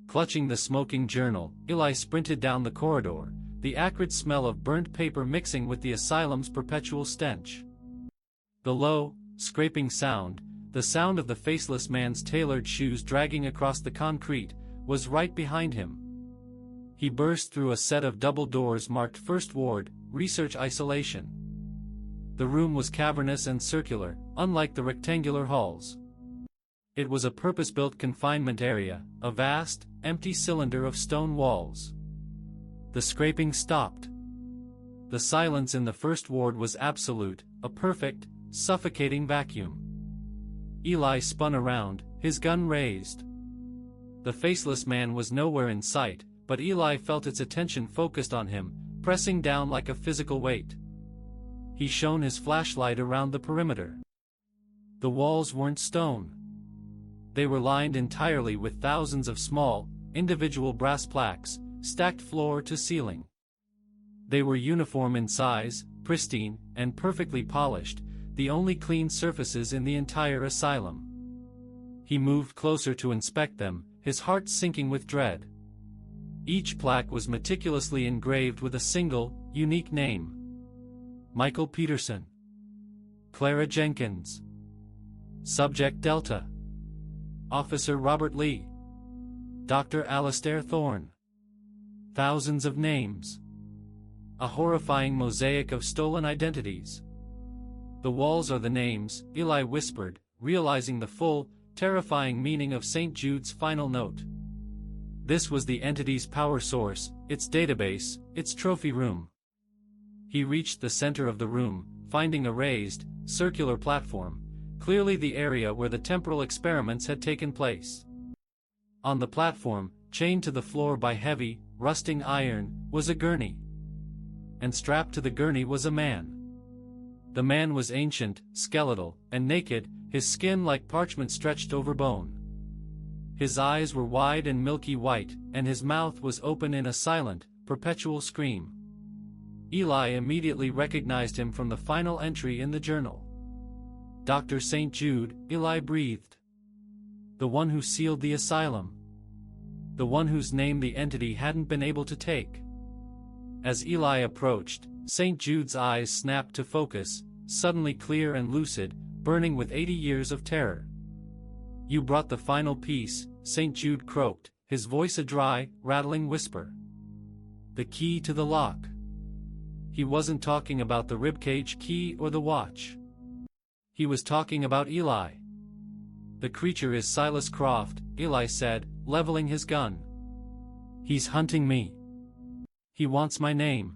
Clutching the smoking journal, Eli sprinted down the corridor, the acrid smell of burnt paper mixing with the asylum's perpetual stench. The low, scraping sound, the sound of the Faceless Man's tailored shoes dragging across the concrete, was right behind him. He burst through a set of double doors marked First Ward, Research Isolation. The room was cavernous and circular, unlike the rectangular halls. It was a purpose-built confinement area, a vast, empty cylinder of stone walls. The scraping stopped. The silence in the first ward was absolute, a perfect, suffocating vacuum. Eli spun around, his gun raised. The Faceless Man was nowhere in sight, but Eli felt its attention focused on him, pressing down like a physical weight. He shone his flashlight around the perimeter. The walls weren't stone. They were lined entirely with thousands of small, individual brass plaques, stacked floor to ceiling. They were uniform in size, pristine, and perfectly polished, the only clean surfaces in the entire asylum. He moved closer to inspect them, his heart sinking with dread. Each plaque was meticulously engraved with a single, unique name. Michael Peterson. Clara Jenkins. Subject Delta. Officer Robert Lee. Dr. Alastair Thorn. Thousands of names. A horrifying mosaic of stolen identities. The walls are the names, Eli whispered, realizing the full, terrifying meaning of St. Jude's final note. This was the entity's power source, its database, its trophy room. He reached the center of the room, finding a raised, circular platform, clearly the area where the temporal experiments had taken place. On the platform, chained to the floor by heavy, rusting iron, was a gurney. And strapped to the gurney was a man. The man was ancient, skeletal, and naked, his skin like parchment stretched over bone. His eyes were wide and milky white, and his mouth was open in a silent, perpetual scream. Eli immediately recognized him from the final entry in the journal. Dr. St. Jude, Eli breathed. The one who sealed the asylum. The one whose name the entity hadn't been able to take. As Eli approached, St. Jude's eyes snapped to focus, suddenly clear and lucid, burning with 80 years of terror. You brought the final piece, St. Jude croaked, his voice a dry, rattling whisper. The key to the lock. He wasn't talking about the ribcage key or the watch. He was talking about Eli. "The creature is Silas Croft," Eli said, leveling his gun. "He's hunting me. He wants my name."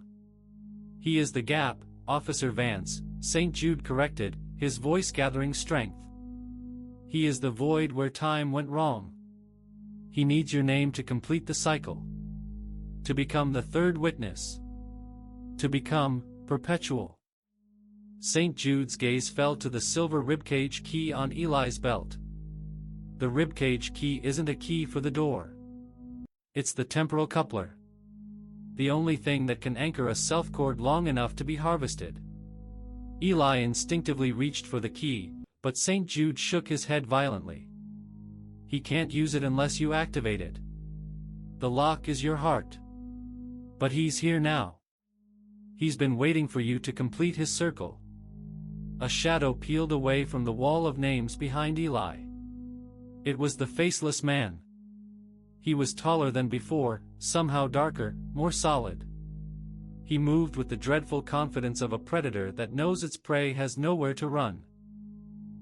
"He is the gap, Officer Vance," St. Jude corrected, his voice gathering strength. "He is the void where time went wrong. He needs your name to complete the cycle. To become the third witness. To become perpetual." St. Jude's gaze fell to the silver ribcage key on Eli's belt. "The ribcage key isn't a key for the door. It's the temporal coupler. The only thing that can anchor a self-chord long enough to be harvested." Eli instinctively reached for the key, but St. Jude shook his head violently. "He can't use it unless you activate it. The lock is your heart. But he's here now. He's been waiting for you to complete his circle." A shadow peeled away from the wall of names behind Eli. It was the Faceless Man. He was taller than before, somehow darker, more solid. He moved with the dreadful confidence of a predator that knows its prey has nowhere to run.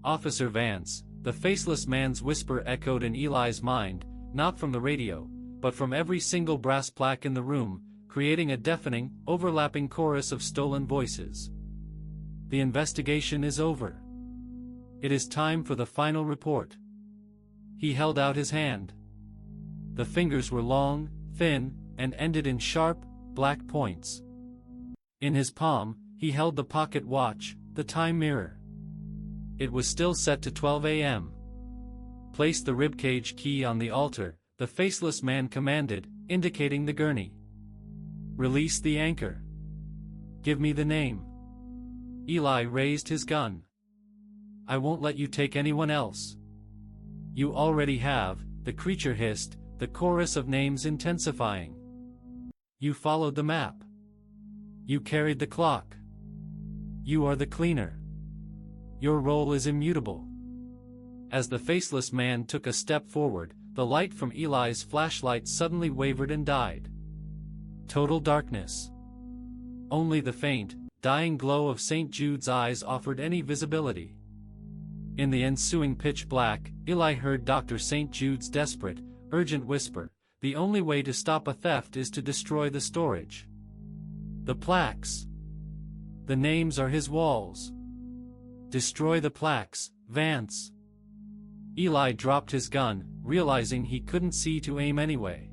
"Officer Vance," the Faceless Man's whisper echoed in Eli's mind, not from the radio, but from every single brass plaque in the room, creating a deafening, overlapping chorus of stolen voices. "The investigation is over. It is time for the final report." He held out his hand. The fingers were long, thin, and ended in sharp, black points. In his palm, he held the pocket watch, the time mirror. It was still set to 12 a.m. "Place the ribcage key on the altar," the Faceless Man commanded, indicating the gurney. "Release the anchor. Give me the name." Eli raised his gun. "I won't let you take anyone else." "You already have," the creature hissed, the chorus of names intensifying. "You followed the map. You carried the clock. You are the cleaner. Your role is immutable." As the Faceless Man took a step forward, the light from Eli's flashlight suddenly wavered and died. Total darkness. Only the faint, dying glow of St. Jude's eyes offered any visibility. In the ensuing pitch black, Eli heard Dr. St. Jude's desperate, urgent whisper, "The only way to stop a theft is to destroy the storage. The plaques. The names are his walls. Destroy the plaques, Vance." Eli dropped his gun, realizing he couldn't see to aim anyway.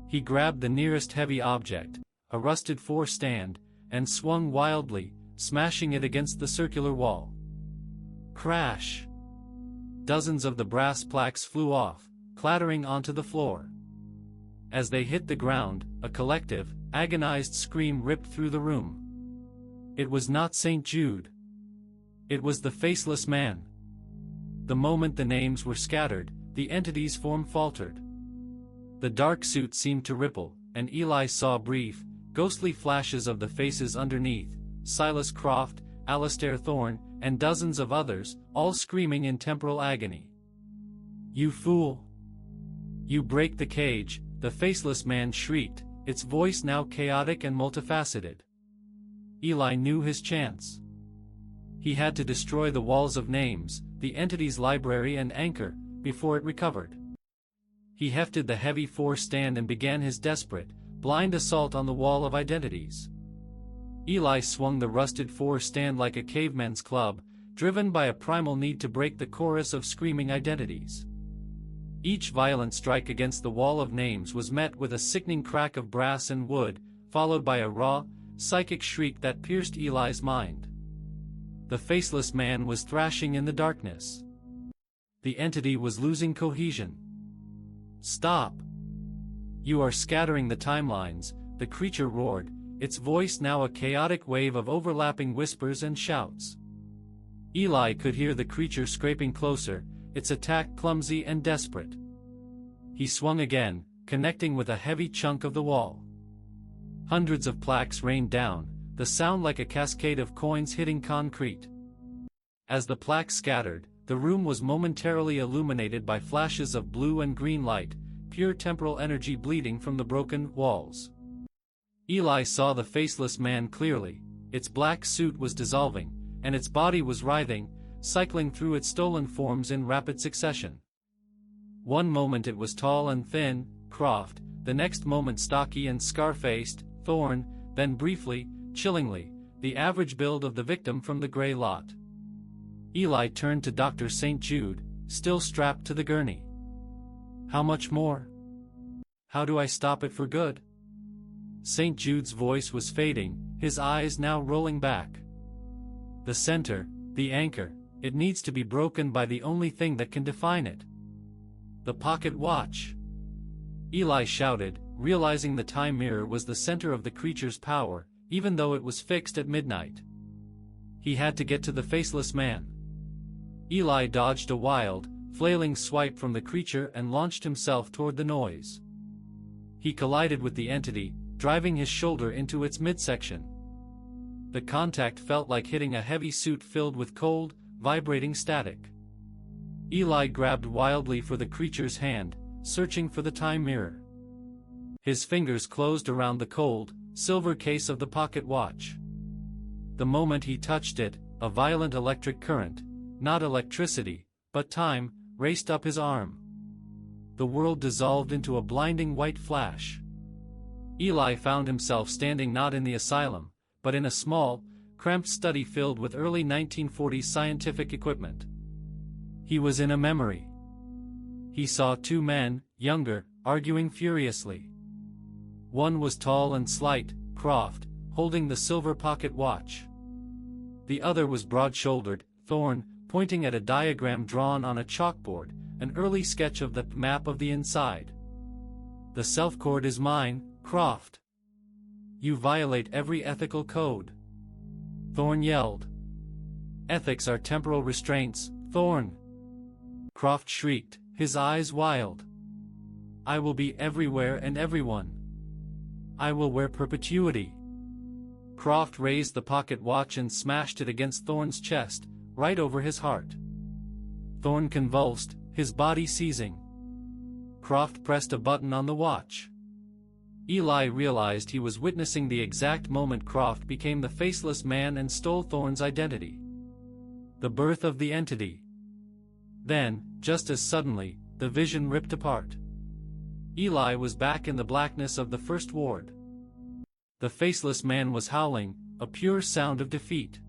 He grabbed the nearest heavy object, a rusted four-stand, and swung wildly, smashing it against the circular wall. Crash! Dozens of the brass plaques flew off, clattering onto the floor. As they hit the ground, a collective, agonized scream ripped through the room. It was not St. Jude. It was the Faceless Man. The moment the names were scattered, the entity's form faltered. The dark suit seemed to ripple, and Eli saw brief, ghostly flashes of the faces underneath: Silas Croft, Alastair Thorne, and dozens of others, all screaming in temporal agony. "You fool! You break the cage," the Faceless Man shrieked, its voice now chaotic and multifaceted. Eli knew his chance. He had to destroy the walls of names, the entity's library and anchor, before it recovered. He hefted the heavy four-stand and began his desperate, blind assault on the wall of identities. Eli swung the rusted four-stand like a caveman's club, driven by a primal need to break the chorus of screaming identities. Each violent strike against the wall of names was met with a sickening crack of brass and wood, followed by a raw, psychic shriek that pierced Eli's mind. The Faceless Man was thrashing in the darkness. The entity was losing cohesion. "Stop! You are scattering the timelines," the creature roared, its voice now a chaotic wave of overlapping whispers and shouts. Eli could hear the creature scraping closer, its attack clumsy and desperate. He swung again, connecting with a heavy chunk of the wall. Hundreds of plaques rained down, the sound like a cascade of coins hitting concrete. As the plaques scattered, the room was momentarily illuminated by flashes of blue and green light, pure temporal energy bleeding from the broken walls. Eli saw the faceless man clearly. Its black suit was dissolving, and its body was writhing, cycling through its stolen forms in rapid succession. One moment it was tall and thin, Croft, the next moment stocky and scar-faced, Thorne, then briefly, chillingly, the average build of the victim from the gray lot. Eli turned to Dr. St. Jude, still strapped to the gurney. "How much more? How do I stop it for good?" St. Jude's voice was fading, his eyes now rolling back. "The center, the anchor, it needs to be broken by the only thing that can define it. The pocket watch." Eli shouted, realizing the time mirror was the center of the creature's power, even though it was fixed at midnight. He had to get to the faceless man. Eli dodged a wild, flailing swipe from the creature and launched himself toward the noise. He collided with the entity, driving his shoulder into its midsection. The contact felt like hitting a heavy suit filled with cold, vibrating static. Eli grabbed wildly for the creature's hand, searching for the time mirror. His fingers closed around the cold, silver case of the pocket watch. The moment he touched it, a violent electric current, not electricity, but time, raced up his arm. The world dissolved into a blinding white flash. Eli found himself standing not in the asylum, but in a small, cramped study filled with early 1940s scientific equipment. He was in a memory. He saw two men, younger, arguing furiously. One was tall and slight, Croft, holding the silver pocket watch. The other was broad-shouldered, Thorne, pointing at a diagram drawn on a chalkboard, an early sketch of the map of the inside. "The self-chord is mine, Croft. You violate every ethical code," Thorne yelled. "Ethics are temporal restraints, Thorne," Croft shrieked, his eyes wild. "I will be everywhere and everyone. I will wear perpetuity." Croft raised the pocket watch and smashed it against Thorne's chest, right over his heart. Thorne convulsed, his body seizing. Croft pressed a button on the watch. Eli realized he was witnessing the exact moment Croft became the faceless man and stole Thorne's identity. The birth of the entity. Then, just as suddenly, the vision ripped apart. Eli was back in the blackness of the first ward. The faceless man was howling, a pure sound of defeat.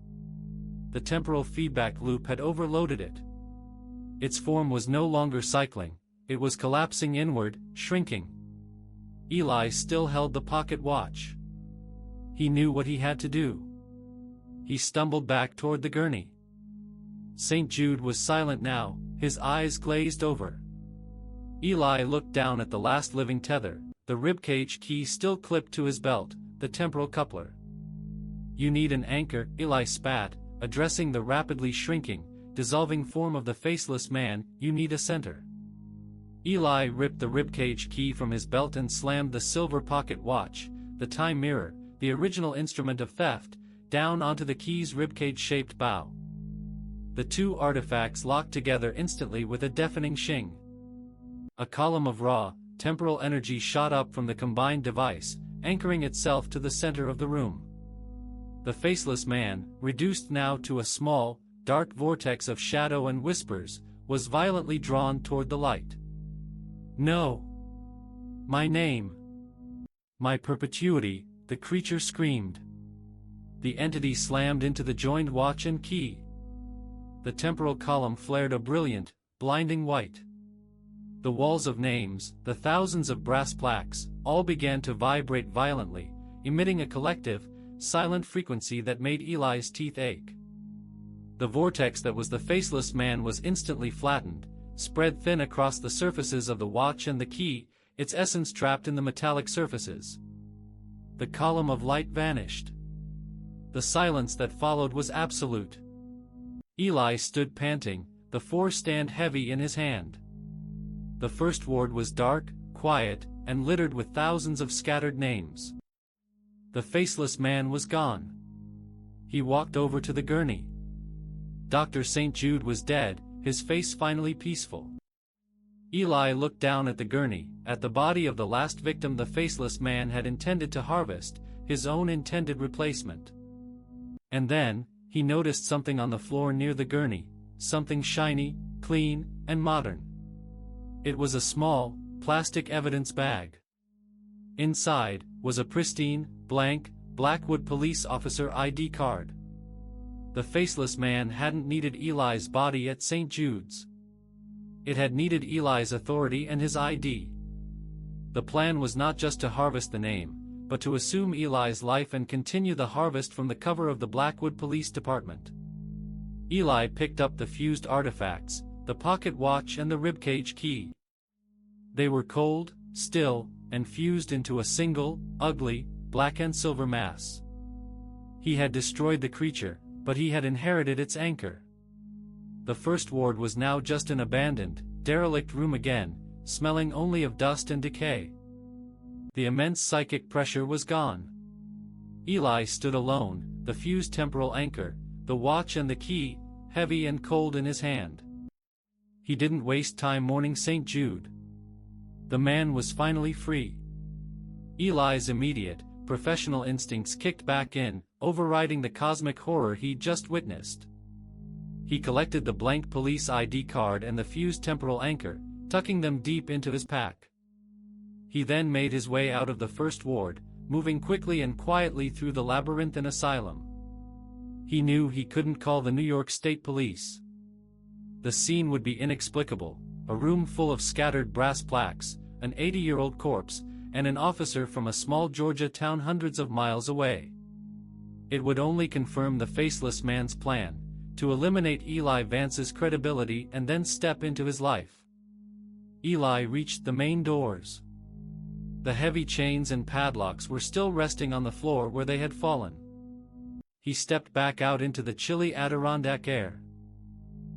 The temporal feedback loop had overloaded it. Its form was no longer cycling, it was collapsing inward, shrinking. Eli still held the pocket watch. He knew what he had to do. He stumbled back toward the gurney. St. Jude was silent now, his eyes glazed over. Eli looked down at the last living tether, the ribcage key still clipped to his belt, the temporal coupler. "You need an anchor," Eli spat, addressing the rapidly shrinking, dissolving form of the faceless man. "You need a center." Eli ripped the ribcage key from his belt and slammed the silver pocket watch, the time mirror, the original instrument of theft, down onto the key's ribcage-shaped bow. The two artifacts locked together instantly with a deafening shing. A column of raw, temporal energy shot up from the combined device, anchoring itself to the center of the room. The faceless man, reduced now to a small, dark vortex of shadow and whispers, was violently drawn toward the light. "No! My name! My perpetuity!" the creature screamed. The entity slammed into the joined watch and key. The temporal column flared a brilliant, blinding white. The walls of names, the thousands of brass plaques, all began to vibrate violently, emitting a collective, silent frequency that made Eli's teeth ache. The vortex that was the faceless man was instantly flattened, spread thin across the surfaces of the watch and the key, its essence trapped in the metallic surfaces. The column of light vanished. The silence that followed was absolute. Eli stood panting, the four-stand heavy in his hand. The first ward was dark, quiet, and littered with thousands of scattered names. The faceless man was gone. He walked over to the gurney. Dr. St. Jude was dead, his face finally peaceful. Eli looked down at the gurney, at the body of the last victim the faceless man had intended to harvest, his own intended replacement. And then, he noticed something on the floor near the gurney, something shiny, clean, and modern. It was a small, plastic evidence bag. Inside, was a pristine, blank, Blackwood police officer ID card. The Faceless Man hadn't needed Eli's body at St. Jude's. It had needed Eli's authority and his ID. The plan was not just to harvest the name, but to assume Eli's life and continue the harvest from the cover of the Blackwood Police Department. Eli picked up the fused artifacts, the pocket watch and the ribcage key. They were cold, still, and fused into a single, ugly, black and silver mass. He had destroyed the creature, but he had inherited its anchor. The first ward was now just an abandoned, derelict room again, smelling only of dust and decay. The immense psychic pressure was gone. Eli stood alone, the fused temporal anchor, the watch and the key, heavy and cold in his hand. He didn't waste time mourning St. Jude. The man was finally free. Eli's immediate, professional instincts kicked back in, overriding the cosmic horror he'd just witnessed. He collected the blank police ID card and the fused temporal anchor, tucking them deep into his pack. He then made his way out of the first ward, moving quickly and quietly through the labyrinthine asylum. He knew he couldn't call the New York State Police. The scene would be inexplicable, a room full of scattered brass plaques, an 80-year-old corpse, and an officer from a small Georgia town hundreds of miles away. It would only confirm the Faceless Man's plan, to eliminate Eli Vance's credibility and then step into his life. Eli reached the main doors. The heavy chains and padlocks were still resting on the floor where they had fallen. He stepped back out into the chilly Adirondack air.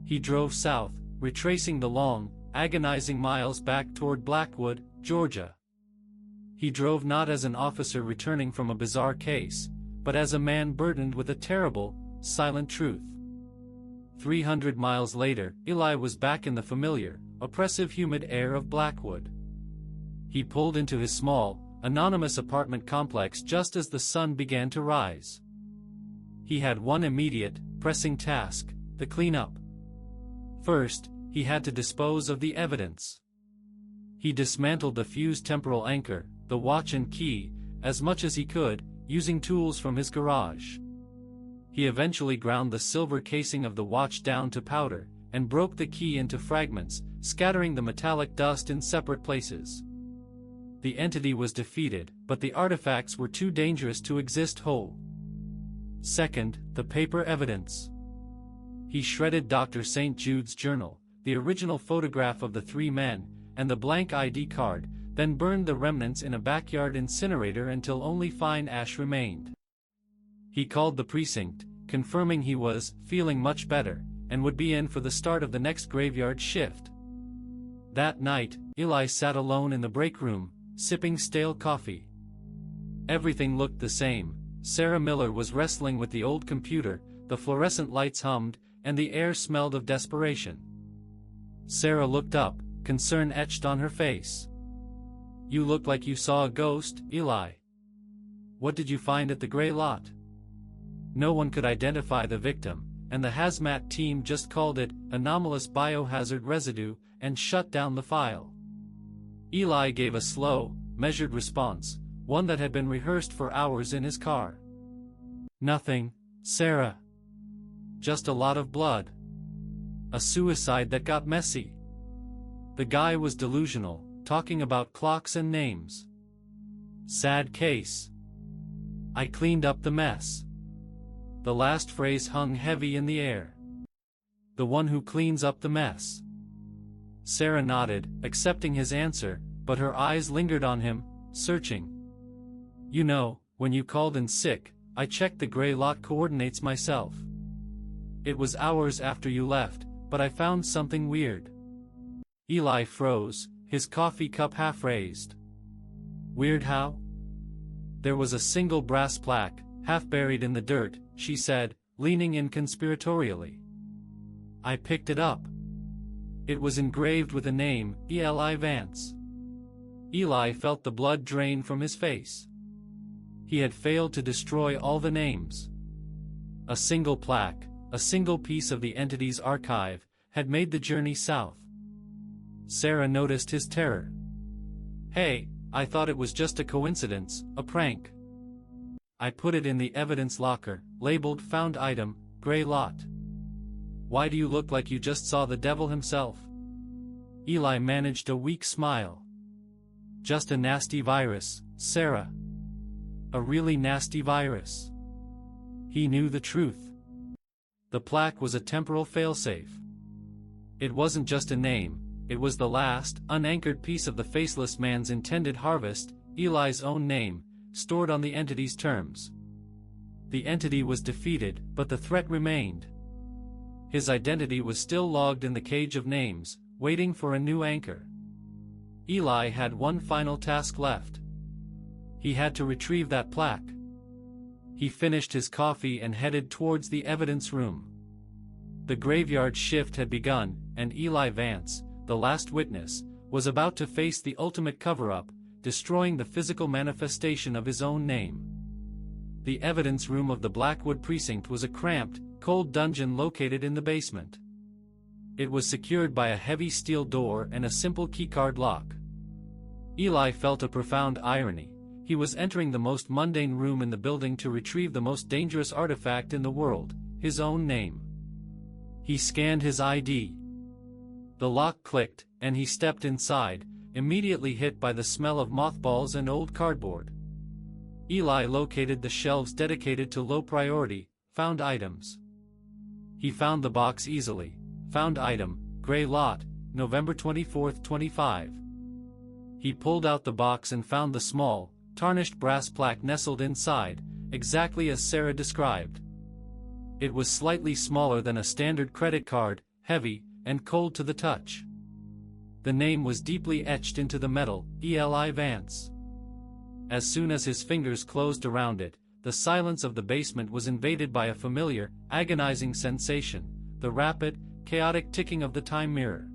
He drove south, retracing the long, agonizing miles back toward Blackwood, Georgia. He drove not as an officer returning from a bizarre case, but as a man burdened with a terrible, silent truth. 300 miles later, Eli was back in the familiar, oppressive humid air of Blackwood. He pulled into his small, anonymous apartment complex just as the sun began to rise. He had one immediate, pressing task: the cleanup. First, he had to dispose of the evidence. He dismantled the fused temporal anchor, the watch and key, as much as he could, using tools from his garage. He eventually ground the silver casing of the watch down to powder, and broke the key into fragments, scattering the metallic dust in separate places. The entity was defeated, but the artifacts were too dangerous to exist whole. Second, the paper evidence. He shredded Dr. St. Jude's journal, the original photograph of the three men, and the blank ID card, then burned the remnants in a backyard incinerator until only fine ash remained. He called the precinct, confirming he was feeling much better, and would be in for the start of the next graveyard shift. That night, Eli sat alone in the break room, sipping stale coffee. Everything looked the same. Sarah Miller was wrestling with the old computer, the fluorescent lights hummed, and the air smelled of desperation. Sarah looked up, concern etched on her face. "You look like you saw a ghost, Eli. What did you find at the gray lot?" No one could identify the victim, and the hazmat team just called it anomalous biohazard residue and shut down the file. Eli gave a slow, measured response, one that had been rehearsed for hours in his car. "Nothing, Sarah. Just a lot of blood. A suicide that got messy." The guy was delusional, talking about clocks and names. "Sad case. I cleaned up the mess." The last phrase hung heavy in the air. "The one who cleans up the mess." Sarah nodded, accepting his answer, but her eyes lingered on him, searching. "You know, when you called in sick, I checked the gray lot coordinates myself. It was hours after you left, but I found something weird." Eli froze, his coffee cup half raised. "Weird how?" "There was a single brass plaque, half buried in the dirt," she said, leaning in conspiratorially. "I picked it up. It was engraved with a name, Eli Vance." Eli felt the blood drain from his face. He had failed to destroy all the names. A single plaque, a single piece of the entity's archive, had made the journey south. Sarah noticed his terror. "Hey, I thought it was just a coincidence, a prank. I put it in the evidence locker, labeled found item, gray lot. Why do you look like you just saw the devil himself?" Eli managed a weak smile. "Just a nasty virus, Sarah. A really nasty virus." He knew the truth. The plaque was a temporal failsafe. It wasn't just a name, it was the last, unanchored piece of the Faceless Man's intended harvest, Eli's own name, stored on the entity's terms. The entity was defeated, but the threat remained. His identity was still logged in the cage of names, waiting for a new anchor. Eli had one final task left. He had to retrieve that plaque. He finished his coffee and headed towards the evidence room. The graveyard shift had begun, and Eli Vance, the last witness, was about to face the ultimate cover-up, destroying the physical manifestation of his own name. The evidence room of the Blackwood Precinct was a cramped, cold dungeon located in the basement. It was secured by a heavy steel door and a simple keycard lock. Eli felt a profound irony. He was entering the most mundane room in the building to retrieve the most dangerous artifact in the world, his own name. He scanned his ID. The lock clicked, and he stepped inside, immediately hit by the smell of mothballs and old cardboard. Eli located the shelves dedicated to low-priority, found items. He found the box easily. Found item, gray lot, November 24, 25. He pulled out the box and found the small, tarnished brass plaque nestled inside, exactly as Sarah described. It was slightly smaller than a standard credit card, heavy, and cold to the touch. The name was deeply etched into the metal, Eli Vance. As soon as his fingers closed around it, the silence of the basement was invaded by a familiar, agonizing sensation, the rapid, chaotic ticking of the time mirror.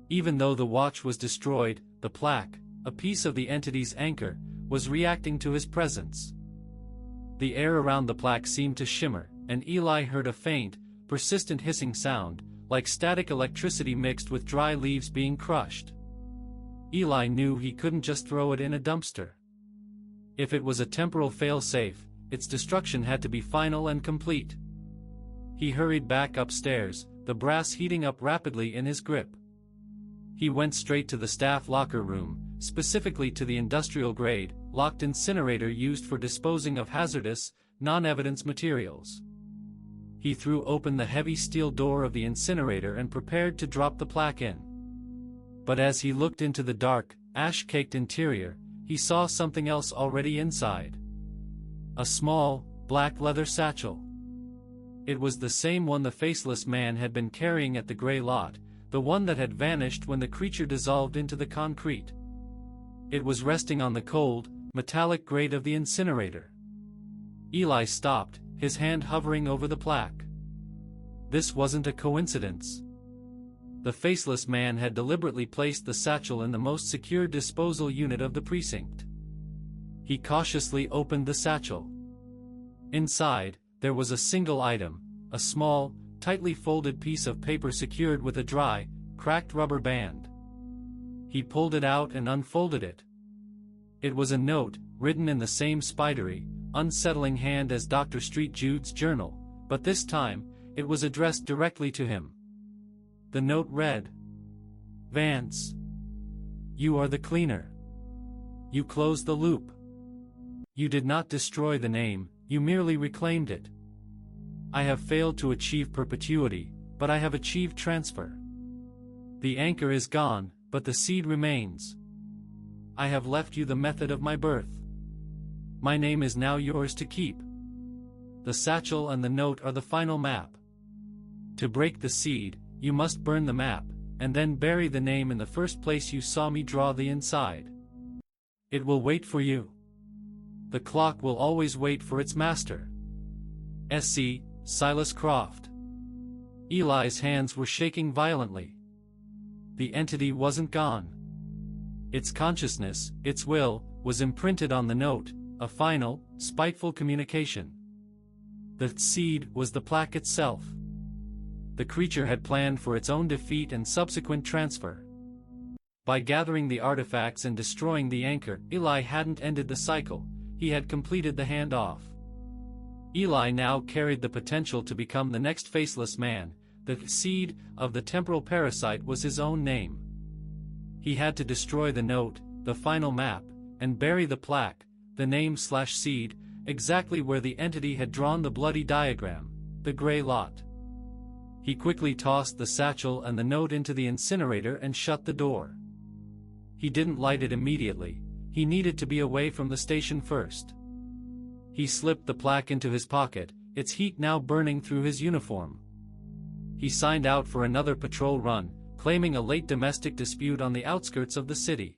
Even though the watch was destroyed, the plaque, a piece of the entity's anchor, was reacting to his presence. The air around the plaque seemed to shimmer, and Eli heard a faint, persistent hissing sound, like static electricity mixed with dry leaves being crushed. Eli knew he couldn't just throw it in a dumpster. If it was a temporal fail-safe, its destruction had to be final and complete. He hurried back upstairs, the brass heating up rapidly in his grip. He went straight to the staff locker room, specifically to the industrial-grade, locked incinerator used for disposing of hazardous, non-evidence materials. He threw open the heavy steel door of the incinerator and prepared to drop the plaque in. But as he looked into the dark, ash-caked interior, he saw something else already inside. A small, black leather satchel. It was the same one the Faceless Man had been carrying at the gray lot, the one that had vanished when the creature dissolved into the concrete. It was resting on the cold, metallic grate of the incinerator. Eli stopped, his hand hovering over the plaque. This wasn't a coincidence. The Faceless Man had deliberately placed the satchel in the most secure disposal unit of the precinct. He cautiously opened the satchel. Inside, there was a single item, a small, tightly folded piece of paper secured with a dry, cracked rubber band. He pulled it out and unfolded it. It was a note, written in the same spidery, unsettling hand as Dr. Jude's journal, but this time, it was addressed directly to him. The note read, "Vance. You are the cleaner. You closed the loop. You did not destroy the name, you merely reclaimed it. I have failed to achieve perpetuity, but I have achieved transfer. The anchor is gone, but the seed remains. I have left you the method of my birth. My name is now yours to keep. The satchel and the note are the final map. To break the seed, you must burn the map, and then bury the name in the first place you saw me draw the inside. It will wait for you. The clock will always wait for its master. S.C. Silas Croft." Eli's hands were shaking violently. The entity wasn't gone. Its consciousness, its will, was imprinted on the note, a final, spiteful communication. The seed was the plaque itself. The creature had planned for its own defeat and subsequent transfer. By gathering the artifacts and destroying the anchor, Eli hadn't ended the cycle, he had completed the handoff. Eli now carried the potential to become the next Faceless Man. The seed of the temporal parasite was his own name. He had to destroy the note, the final map, and bury the plaque, the name/seed, exactly where the entity had drawn the bloody diagram, the gray lot. He quickly tossed the satchel and the note into the incinerator and shut the door. He didn't light it immediately, he needed to be away from the station first. He slipped the plaque into his pocket, its heat now burning through his uniform. He signed out for another patrol run, claiming a late domestic dispute on the outskirts of the city.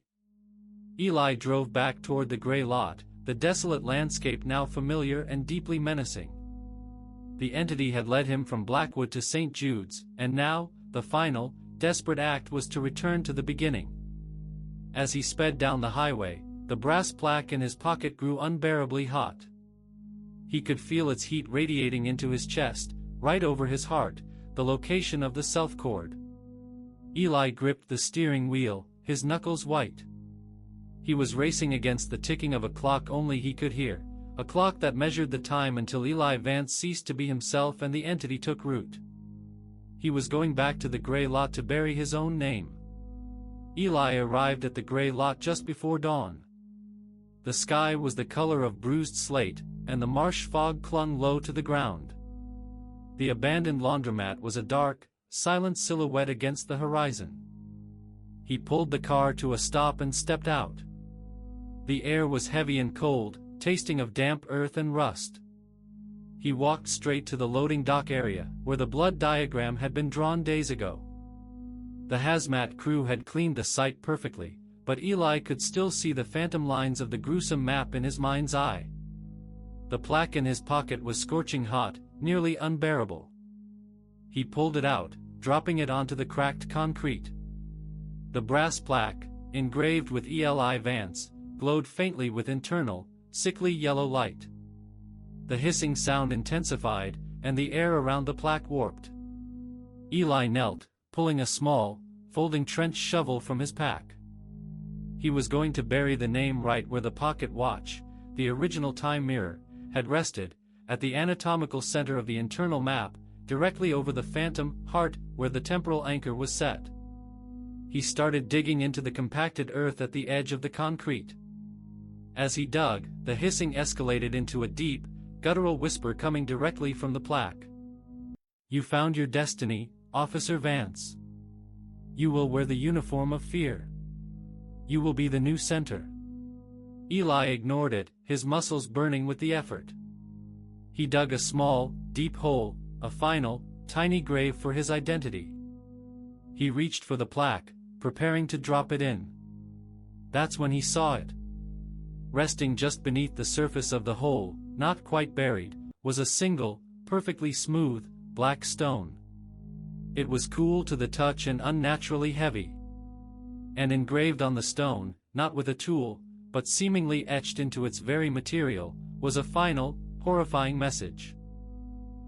Eli drove back toward the gray lot, the desolate landscape now familiar and deeply menacing. The entity had led him from Blackwood to St. Jude's, and now, the final, desperate act was to return to the beginning. As he sped down the highway, the brass plaque in his pocket grew unbearably hot. He could feel its heat radiating into his chest, right over his heart, the location of the Self-Chord. Eli gripped the steering wheel, his knuckles white. He was racing against the ticking of a clock only he could hear, a clock that measured the time until Eli Vance ceased to be himself and the entity took root. He was going back to the gray lot to bury his own name. Eli arrived at the gray lot just before dawn. The sky was the color of bruised slate, and the marsh fog clung low to the ground. The abandoned laundromat was a dark, silent silhouette against the horizon. He pulled the car to a stop and stepped out. The air was heavy and cold, tasting of damp earth and rust. He walked straight to the loading dock area, where the blood diagram had been drawn days ago. The hazmat crew had cleaned the site perfectly, but Eli could still see the phantom lines of the gruesome map in his mind's eye. The plaque in his pocket was scorching hot, nearly unbearable. He pulled it out, dropping it onto the cracked concrete. The brass plaque, engraved with Eli Vance, glowed faintly with internal, sickly yellow light. The hissing sound intensified, and the air around the plaque warped. Eli knelt, pulling a small, folding trench shovel from his pack. He was going to bury the name right where the pocket watch, the original time mirror, had rested, at the anatomical center of the internal map, directly over the phantom heart where the temporal anchor was set. He started digging into the compacted earth at the edge of the concrete. As he dug, the hissing escalated into a deep, guttural whisper coming directly from the plaque. "You found your destiny, Officer Vance. You will wear the uniform of fear. You will be the new center." Eli ignored it, his muscles burning with the effort. He dug a small, deep hole, a final, tiny grave for his identity. He reached for the plaque, preparing to drop it in. That's when he saw it. Resting just beneath the surface of the hole, not quite buried, was a single, perfectly smooth, black stone. It was cool to the touch and unnaturally heavy. And engraved on the stone, not with a tool, but seemingly etched into its very material, was a final, horrifying message.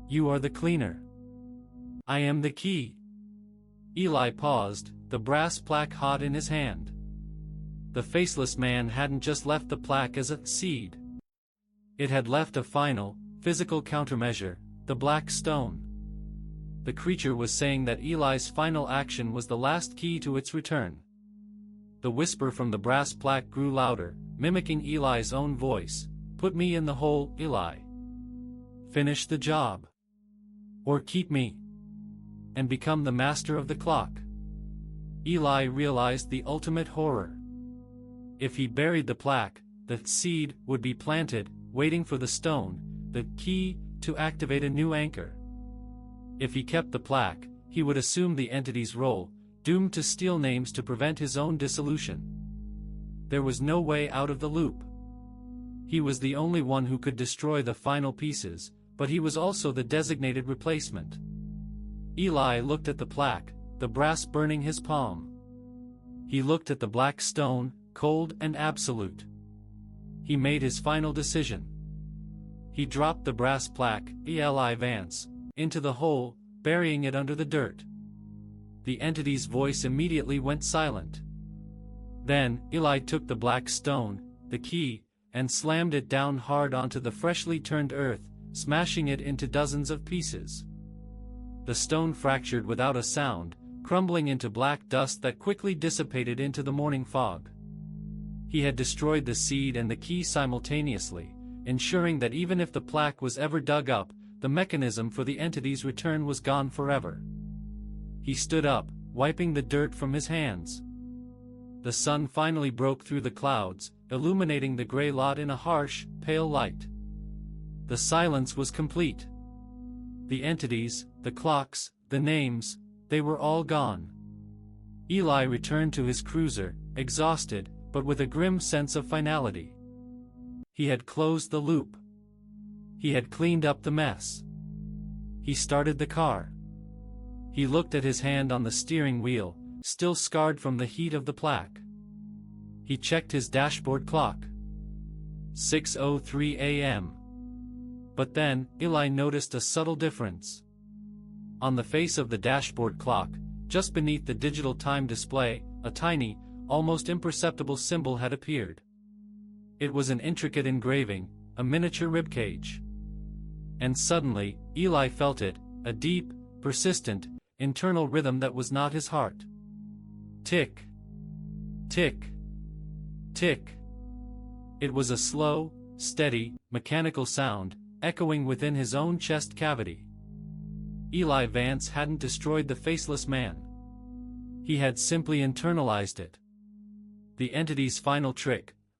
"You are the cleaner. I am the key." Eli paused, the brass plaque hot in his hand. The Faceless Man hadn't just left the plaque as a seed. It had left a final, physical countermeasure, the black stone. The creature was saying that Eli's final action was the last key to its return. The whisper from the brass plaque grew louder, mimicking Eli's own voice. "Put me in the hole, Eli. Finish the job. Or keep me. And become the master of the clock." Eli realized the ultimate horror. If he buried the plaque, the seed would be planted, waiting for the stone, the key, to activate a new anchor. If he kept the plaque, he would assume the entity's role, doomed to steal names to prevent his own dissolution. There was no way out of the loop. He was the only one who could destroy the final pieces, but he was also the designated replacement. Eli looked at the plaque, the brass burning his palm. He looked at the black stone, cold and absolute. He made his final decision. He dropped the brass plaque, Eli Vance, into the hole, burying it under the dirt. The entity's voice immediately went silent. Then, Eli took the black stone, the key, and slammed it down hard onto the freshly turned earth, smashing it into dozens of pieces. The stone fractured without a sound, crumbling into black dust that quickly dissipated into the morning fog. He had destroyed the seed and the key simultaneously, ensuring that even if the plaque was ever dug up, the mechanism for the entity's return was gone forever. He stood up, wiping the dirt from his hands. The sun finally broke through the clouds, illuminating the gray lot in a harsh, pale light. The silence was complete. The entities, the clocks, the names, they were all gone. Eli returned to his cruiser, exhausted, but with a grim sense of finality. He had closed the loop. He had cleaned up the mess. He started the car. He looked at his hand on the steering wheel, still scarred from the heat of the plaque. He checked his dashboard clock. 6:03 a.m. But then, Eli noticed a subtle difference. On the face of the dashboard clock, just beneath the digital time display, a tiny, almost imperceptible symbol had appeared. It was an intricate engraving, a miniature ribcage. And suddenly, Eli felt it, a deep, persistent, internal rhythm that was not his heart. Tick. Tick. Tick. It was a slow, steady, mechanical sound, echoing within his own chest cavity. Eli Vance hadn't destroyed the Faceless Man. He had simply internalized it. The entity's final trick,